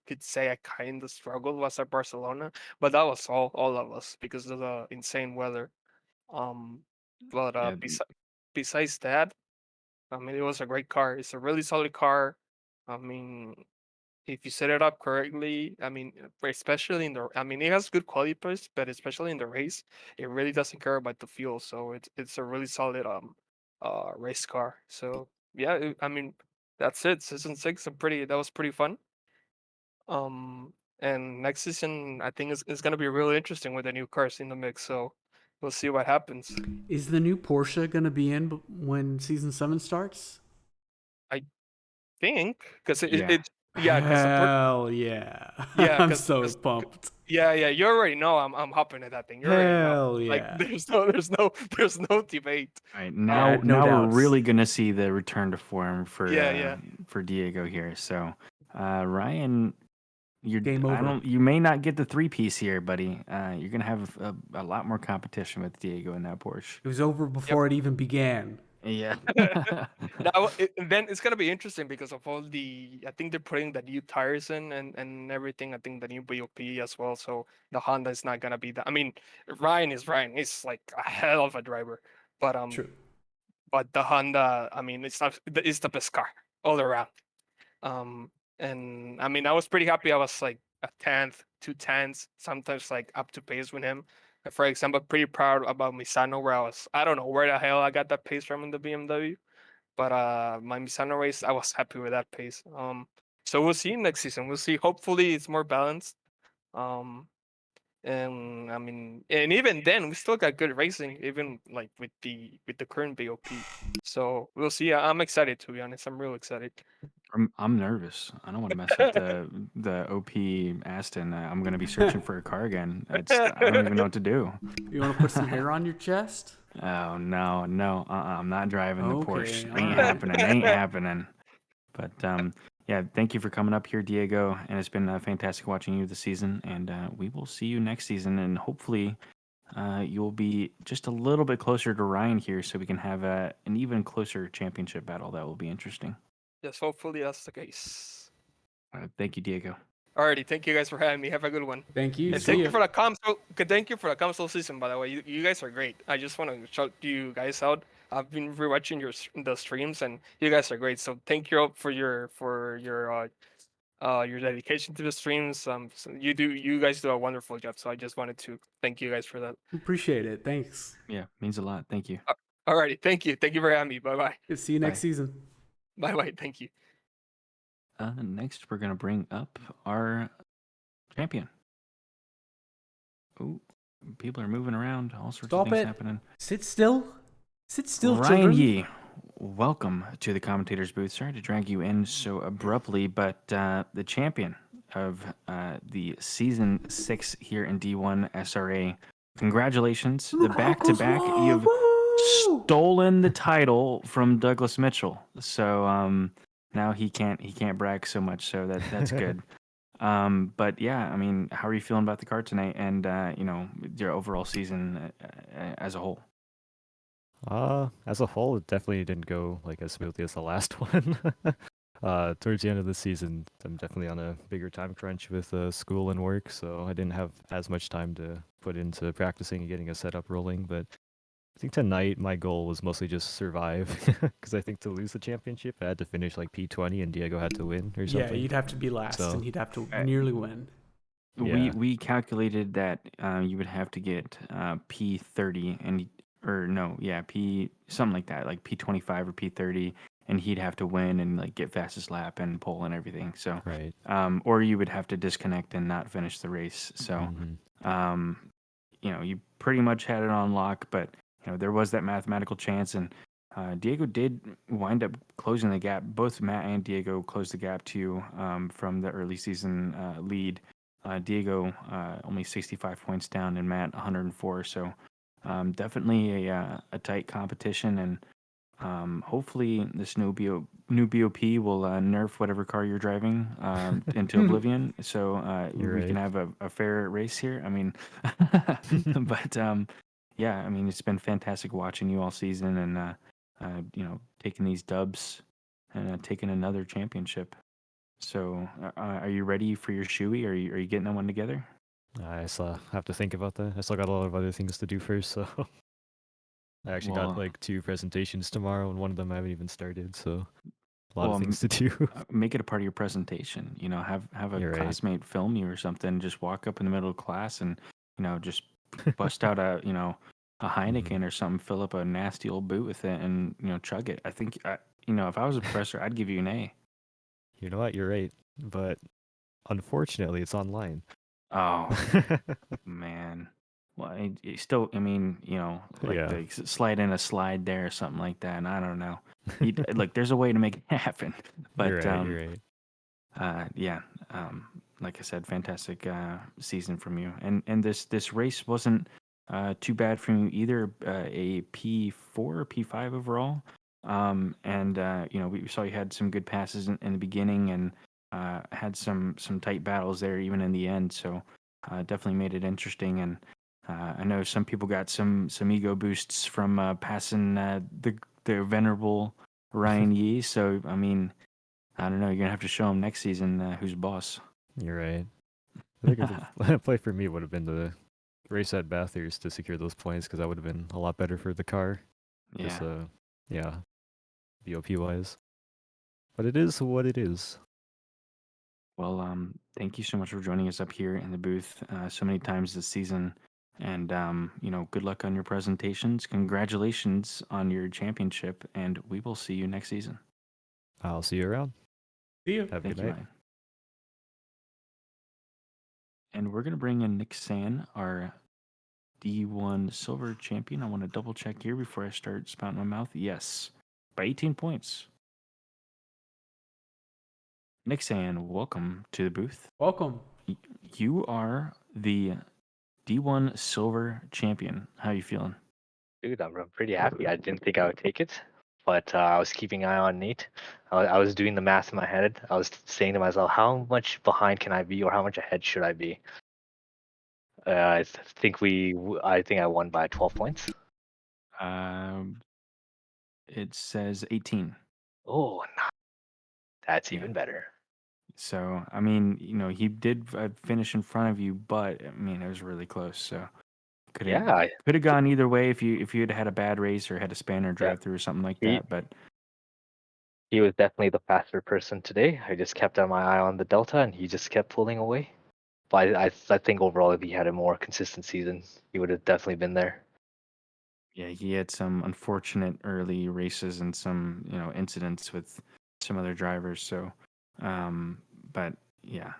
could say I kind of struggled was at Barcelona, but that was all of us because of the insane weather. Um, but Yeah. besides that, I mean, it was a great car. It's a really solid car. I mean, if you set it up correctly, I mean, especially I mean, it has good quality parts, but especially in the race, it really doesn't care about the fuel. So it's a really solid race car. So yeah, I mean, that's it. Season 6, that was pretty fun. Um, and next season, I think it's gonna be really interesting with the new cars in the mix. So we'll see what happens. Is the new Porsche going to be in when season 7 starts? I think because Yeah. yeah, because Hell yeah. yeah, I'm because so pumped. yeah, you already know I'm hopping at that thing. You already know. Hell Like yeah. there's no debate. All right, Yeah, now no now we're doubts. really gonna see the return to form Yeah. for Diego here. So, Ryan, Game over. you may not get the three-piece here, buddy. You're gonna have a lot more competition with Diego in that Porsche. It was over before it even began. Yeah. Now then it's gonna be interesting because of all I think they're putting the new tires in and everything. I think the new BOP as well. So the Honda is not gonna be that. I mean, Ryan is Ryan. He's like a hell of a driver, but True. but the Honda, I mean, it's the best car all around. Um, and I mean, I was pretty happy. I was like a 10th, 2 tenths, sometimes like up to pace with him. For example, pretty proud about Misano, where I don't know where the hell I got that pace from in the BMW, but my Misano race, I was happy with that pace. So we'll see next season. We'll see. Hopefully, it's more balanced. Um, and I mean, and even then, we still got good racing, even like with the current BOP. So we'll see. I'm excited, to be honest. I'm real excited. I'm nervous. I don't want to mess up the OP Aston. I'm gonna be searching for a car again. I don't even know what to do. You want to put some hair on your chest? Oh no. I'm not driving the Okay, Porsche. all Ain't right. happening. Ain't happening. But yeah, thank you for coming up here, Diego. And it's been fantastic watching you this season. And we will see you next season. And hopefully, you'll be just a little bit closer to Ryan here, so we can have an even closer championship battle. That will be interesting. Yes, hopefully that's the case. Thank you, Diego. Alrighty, thank you guys for having me. Have a good one. Thank you. And See thank ya. you for the console. Thank you for the console season, by the way. You guys are great. I just want to shout you guys out. I've been rewatching the streams, and you guys are great. So thank you all for your your dedication to the streams. You guys do a wonderful job. So I just wanted to thank you guys for that. Appreciate it. Thanks. Yeah, means a lot. Thank you. Alrighty, thank you for having me. Bye bye. Good to see you next Bye. season. Bye bye. Thank you. Next, we're gonna bring up our champion. Oh, people are moving around. All sorts of Stop things it. happening. Sit still. Sit still, Ryan children. Yee, welcome to the commentator's booth. Sorry to drag you in so abruptly, but the champion of the season 6 here in D1 SRA. Congratulations. The back-to-back. You've stolen the title from Douglas Mitchell. So now he can't brag so much, so that's good. But yeah, I mean, how are you feeling about the card tonight and your overall season as a whole? As a whole, it definitely didn't go like as smoothly as the last one. Towards the end of the season, I'm definitely on a bigger time crunch with school and work, so I didn't have as much time to put into practicing and getting a setup rolling. But I think tonight my goal was mostly just survive, because I think to lose the championship, I had to finish like P20 and Diego had to win or Yeah, something. you'd have to be last, So- and he'd have to nearly win. Yeah. We calculated that you would have to get P30 P something like that, like P25 or P30, and he'd have to win and like get fastest lap and pole and everything. So Right. or you would have to disconnect and not finish the race. So Mhm. you pretty much had it on lock, but there was that mathematical chance, and Diego did wind up closing the gap. Both Matt and Diego closed the gap to you from the early season lead. Diego only 65 points down, and Matt 104. So definitely a tight competition, and hopefully this new BOP will nerf whatever car you're driving into oblivion, so You're we right. can have a fair race here. I mean, but yeah, I mean, it's been fantastic watching you all season, and taking these dubs and taking another championship. So, are you ready for your shoey? Are you getting that one together? I still have to think about that. I still got a lot of other things to do first, so I actually got Well- like 2 presentations tomorrow, and one of them I haven't even started, so a lot Well, of things to do. Make it a part of your presentation. Have a You're right. classmate film you or something. Just walk up in the middle of class and just bust out a Heineken or something. Fill up a nasty old boot with it and chug it. I think if I was a professor, I'd give you an A. You know what? You're right, but unfortunately, it's online. Oh man. Well, still, I mean, like Yeah. the slide in a slide there or something like that. And I don't know. Like, there's a way to make it happen. But You're right. You're right. yeah, like I said, fantastic season from you. And this race wasn't too bad from you either. A P4 or P5 overall. And we saw you had some good passes in the beginning and had some tight battles there even in the end. So definitely made it interesting. And I know some people got some ego boosts from passing the venerable Ryan Yee. So I mean, I don't know. You're gonna have to show him next season who's boss. You're right. I think the play for me would have been the race at Bathurst to secure those points, because that would have been a lot better for the car. Yeah. Just, yeah, BOP wise. But it is what it is. Well, thank you so much for joining us up here in the booth so many times this season. And good luck on your presentations. Congratulations on your championship, and we will see you next season. I'll see you around. See you. Have a Thank good you, night. Ryan. And we're gonna bring in Nick San, our D1 silver champion. I want to double check here before I start spouting my mouth. Yes, by 18 points. Nick San, welcome to the booth. Welcome. You are the D1 silver champion. How are you feeling? Dude, I'm pretty happy. I didn't think I would take it, but I was keeping an eye on Nate. I was doing the math in my head. I was saying to myself, how much behind can I be, or how much ahead should I be? I think I won by 12 points. It says 18. Oh, no. That's Yeah. even better. So, I mean, he did finish in front of you, but I mean, it was really close. So, could have gone either way if you had had a bad race or had a spanner drive through or something like that. But he was definitely the faster person today. I just kept my eye on the Delta, and he just kept pulling away. But I think overall, if he had a more consistent season, he would have definitely been there. Yeah, he had some unfortunate early races and some, incidents with some other drivers. So, but yeah.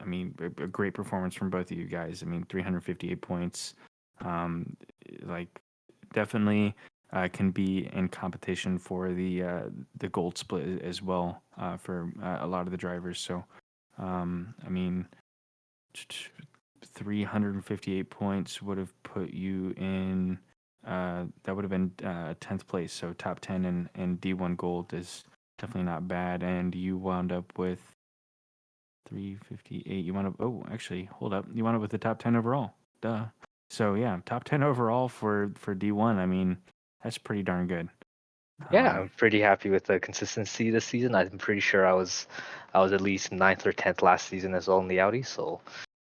I mean, a great performance from both of you guys. I mean, 358 points. Um, like, definitely can be in competition for the gold split as well for a lot of the drivers. So, I mean, 358 points would have put you in. That would have been 10th place, so top 10 in D1 Gold is definitely not bad. And you wound up with 358. You wound up. Oh, actually, hold up. You wound up with the top 10 overall. Duh. So yeah, top 10 overall for D1. I mean, that's pretty darn good. Yeah, I'm pretty happy with the consistency this season. I'm pretty sure I was at least 9th or 10th last season as well in the Audi, so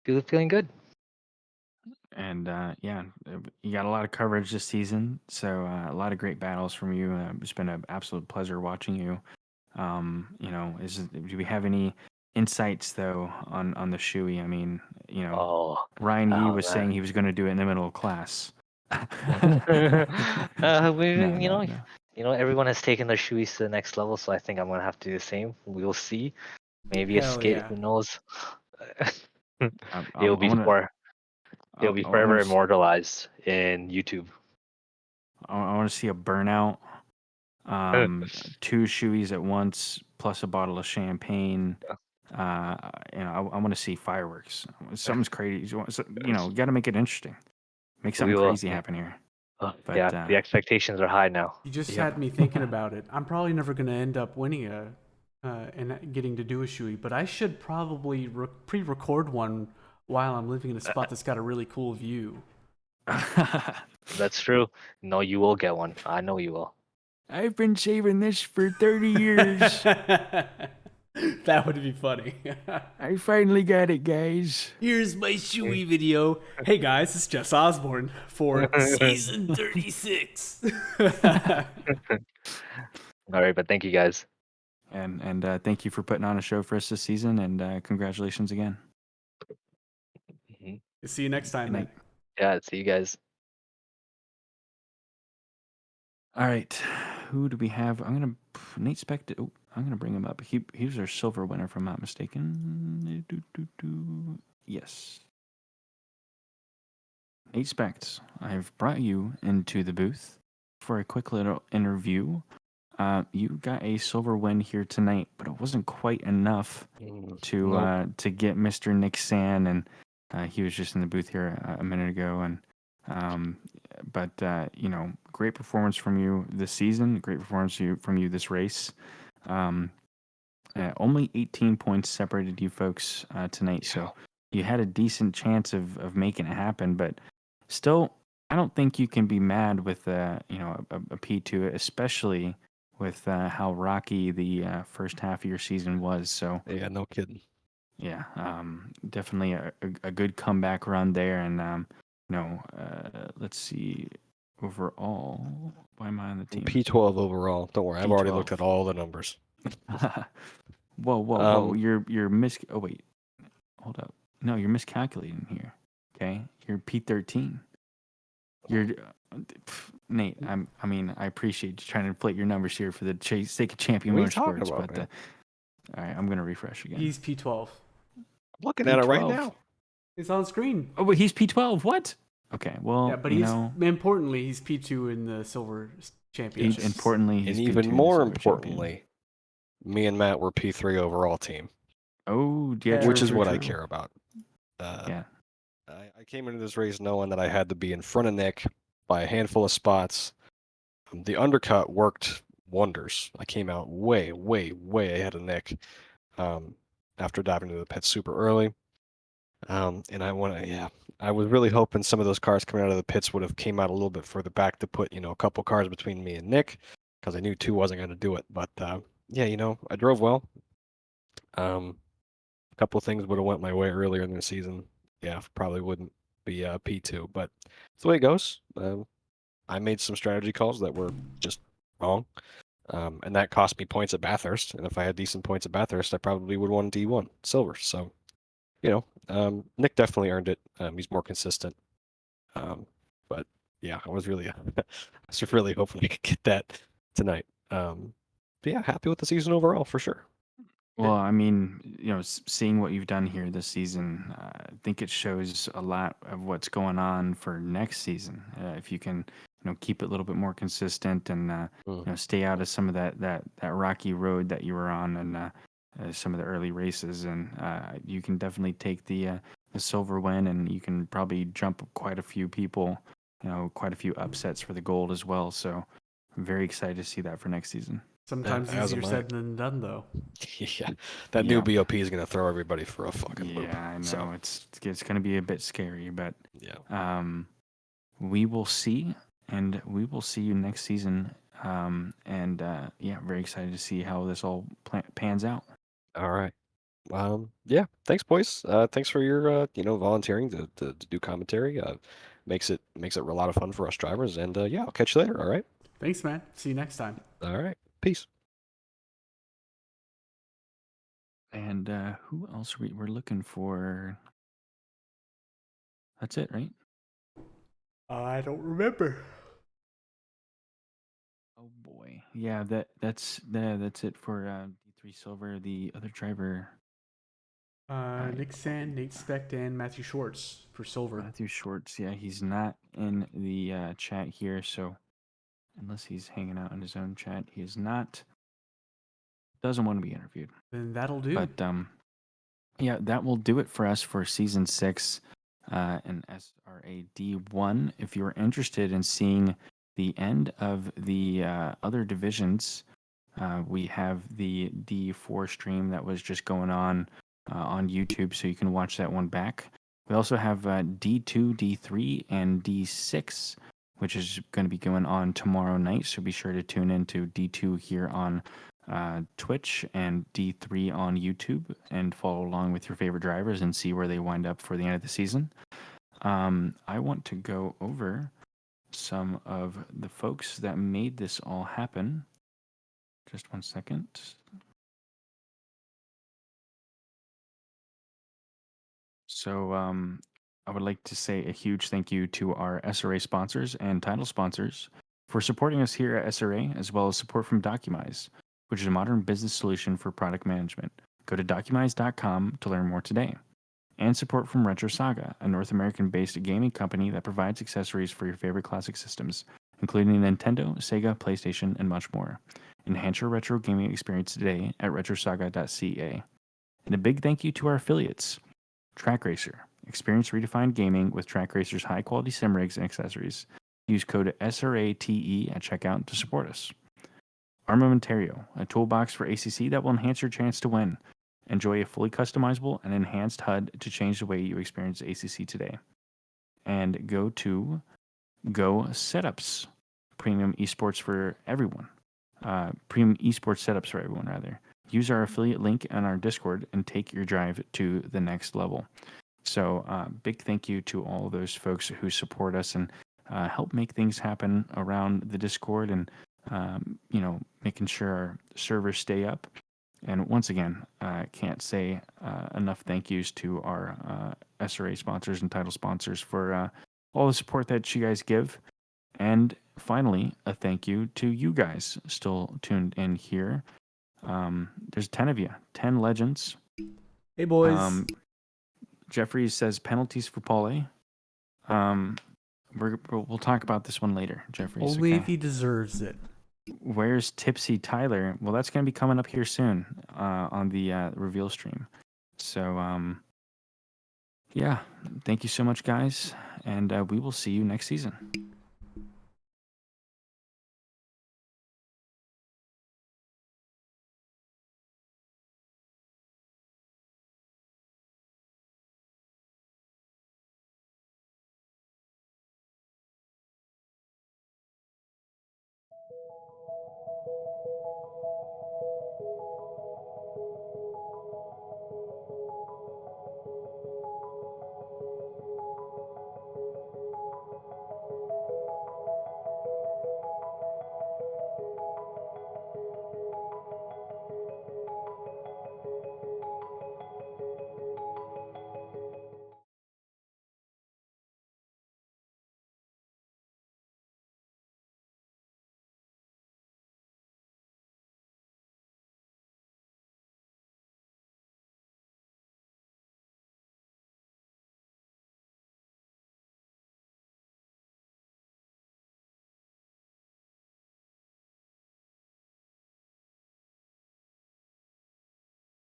feeling good. And yeah, you got a lot of coverage this season, so a lot of great battles from you. It's been an absolute pleasure watching you. Do we have any insights though on the shoey? I mean, Oh, Ryan Yee oh was saying man. he was going to do it in the middle of class. We, No, you no, know, no. everyone has taken their shoeies to the next level, so I think I'm gonna have to do the same. We will see. Maybe a Hell skit, yeah. who knows? I It'll be want to. for it'll be I forever want to. immortalized in YouTube. I want to see a burnout. Two shoeys at once, plus a bottle of champagne. I want to see fireworks. Something's crazy. You got to make it interesting. Make We something will. crazy happen here. But Yeah, the expectations are high now. You just Yep. had me thinking about it. I'm probably never going to end up winning and getting to do a shoey, but I should probably pre-record one while I'm living in a spot that's got a really cool view. That's true. No, you will get one. I know you will. I've been saving this for 30 years. That would be funny. I finally got it, guys. Here's my shoey video. Hey guys, it's Jess Osborne for season 36. All right, but thank you guys. And thank you for putting on a show for us this season, and congratulations again. See you next time, Good man. night. Yeah, see you guys. All right, who do we have? Nate Specht. Oh, I'm gonna bring him up. He was our silver winner, if I'm not mistaken. Yes, Nate Specht. I've brought you into the booth for a quick little interview. You got a silver win here tonight, but it wasn't quite enough to get Mr. Nick San, and he was just in the booth here a minute ago, and great performance from you this season, great performance from you this race. Only 18 points separated you folks tonight, so you had a decent chance of making it happen, but still, I don't think you can be mad with a P2, especially with how rocky the first half of your season was. So Yeah, no kidding. yeah, definitely a good comeback run there. And let's see. Overall, why am I on the team? P12 overall. Don't worry, I've already looked P12. at all the numbers. Whoa! You're Oh wait, hold up. No, you're miscalculating here. Okay, you're P13. You're Nate. I appreciate you trying to inflate your numbers here for the sake of Champion What are you talking Motorsports, about, but man? all right, I'm gonna refresh again. He's P12. I'm looking at it right P12. now. It's on screen. Oh, but he's P12. What? Okay, well, Yeah, but importantly, he's P2 in the silver championship. Importantly, he's And P2 even in the more silver champion. importantly, me and Matt were P3 overall team. Oh, yeah, Which true, is true, what I true. care about. Yeah. I came into this race knowing that I had to be in front of Nick by a handful of spots. The undercut worked wonders. I came out way, way, way ahead of Nick after diving into the pit super early. And I was really hoping some of those cars coming out of the pits would have came out a little bit further back to put, a couple cars between me and Nick, because I knew 2 wasn't going to do it. But I drove well. A couple things would have went my way earlier in the season. Yeah, probably wouldn't be P2, but it's the way it goes. I made some strategy calls that were just wrong. And that cost me points at Bathurst. And if I had decent points at Bathurst, I probably would have won D1 silver. So, Nick definitely earned it. He's more consistent. But yeah, I was really, I was really hoping I could get that tonight. But yeah, happy with the season overall for sure. Well, I mean, seeing what you've done here this season, I think it shows a lot of what's going on for next season. If you can, keep it a little bit more consistent and stay out of some of that rocky road that you were on and some of the early races, and you can definitely take the silver win, and you can probably jump quite a few people, quite a few upsets for the gold as well. So, I'm very excited to see that for next season. Sometimes As easier am I. said than done, though. Yeah, that new BOP is gonna throw everybody for a fucking loop. Yeah, I know So it's going to be a bit scary, but yeah, we will see, and we will see you next season. Very excited to see how this all pans out. all right. Yeah, thanks, boys. Thanks for your volunteering to do commentary. Makes it a lot of fun for us drivers. And yeah, I'll catch you later. All right. Thanks, man. See you next time. All right. Peace. And who else we're looking for? That's it, right? I don't remember. Oh boy, yeah. That's it for D3 Silver. The other driver, Nick Sand, Nate Specht, and Matthew Schwartz for silver. Matthew Schwartz. Yeah, he's not in the chat here, so unless he's hanging out in his own chat, he is not. Doesn't want to be interviewed. Then that'll do. But yeah, that will do it for us for season 6 in SRA D1. If you're interested in seeing the end of the other divisions, we have the D4 stream that was just going on YouTube, so you can watch that one back. We also have D2, D3, and D6, which is going to be going on tomorrow night, so be sure to tune in to D2 here on Twitch and D3 on YouTube and follow along with your favorite drivers and see where they wind up for the end of the season. I want to go over some of the folks that made this all happen. Just 1 second. So I would like to say a huge thank you to our SRA sponsors and title sponsors for supporting us here at SRA, as well as support from Documize, which is a modern business solution for product management. Go to documize.com to learn more today. And support from Retro Saga, a North American-based gaming company that provides accessories for your favorite classic systems, including Nintendo, Sega, PlayStation, and much more. Enhance your retro gaming experience today at retrosaga.ca. And a big thank you to our affiliates, Track Racer. Experience redefined gaming with Track Racer's high-quality sim rigs and accessories. Use code SRATE at checkout to support us. Armamentario, a toolbox for ACC that will enhance your chance to win. Enjoy a fully customizable and enhanced HUD to change the way you experience ACC today. And go to Go Setups, premium esports for everyone. Premium esports setups for everyone, rather. Use our affiliate link on our Discord and take your drive to the next level. So, big thank you to all those folks who support us and help make things happen around the Discord and, making sure our servers stay up. And once again, I can't say enough thank yous to our SRA sponsors and title sponsors for all the support that you guys give. And finally, a thank you to you guys still tuned in here. There's 10 of you, 10 legends. Hey, boys. Jeffrey says penalties for Paulie. We'll talk about this one later, Jeffrey. Only if he deserves it. Where's Tipsy Tyler? Well, that's going to be coming up here soon on the reveal stream. So, yeah, thank you so much, guys, and we will see you next season.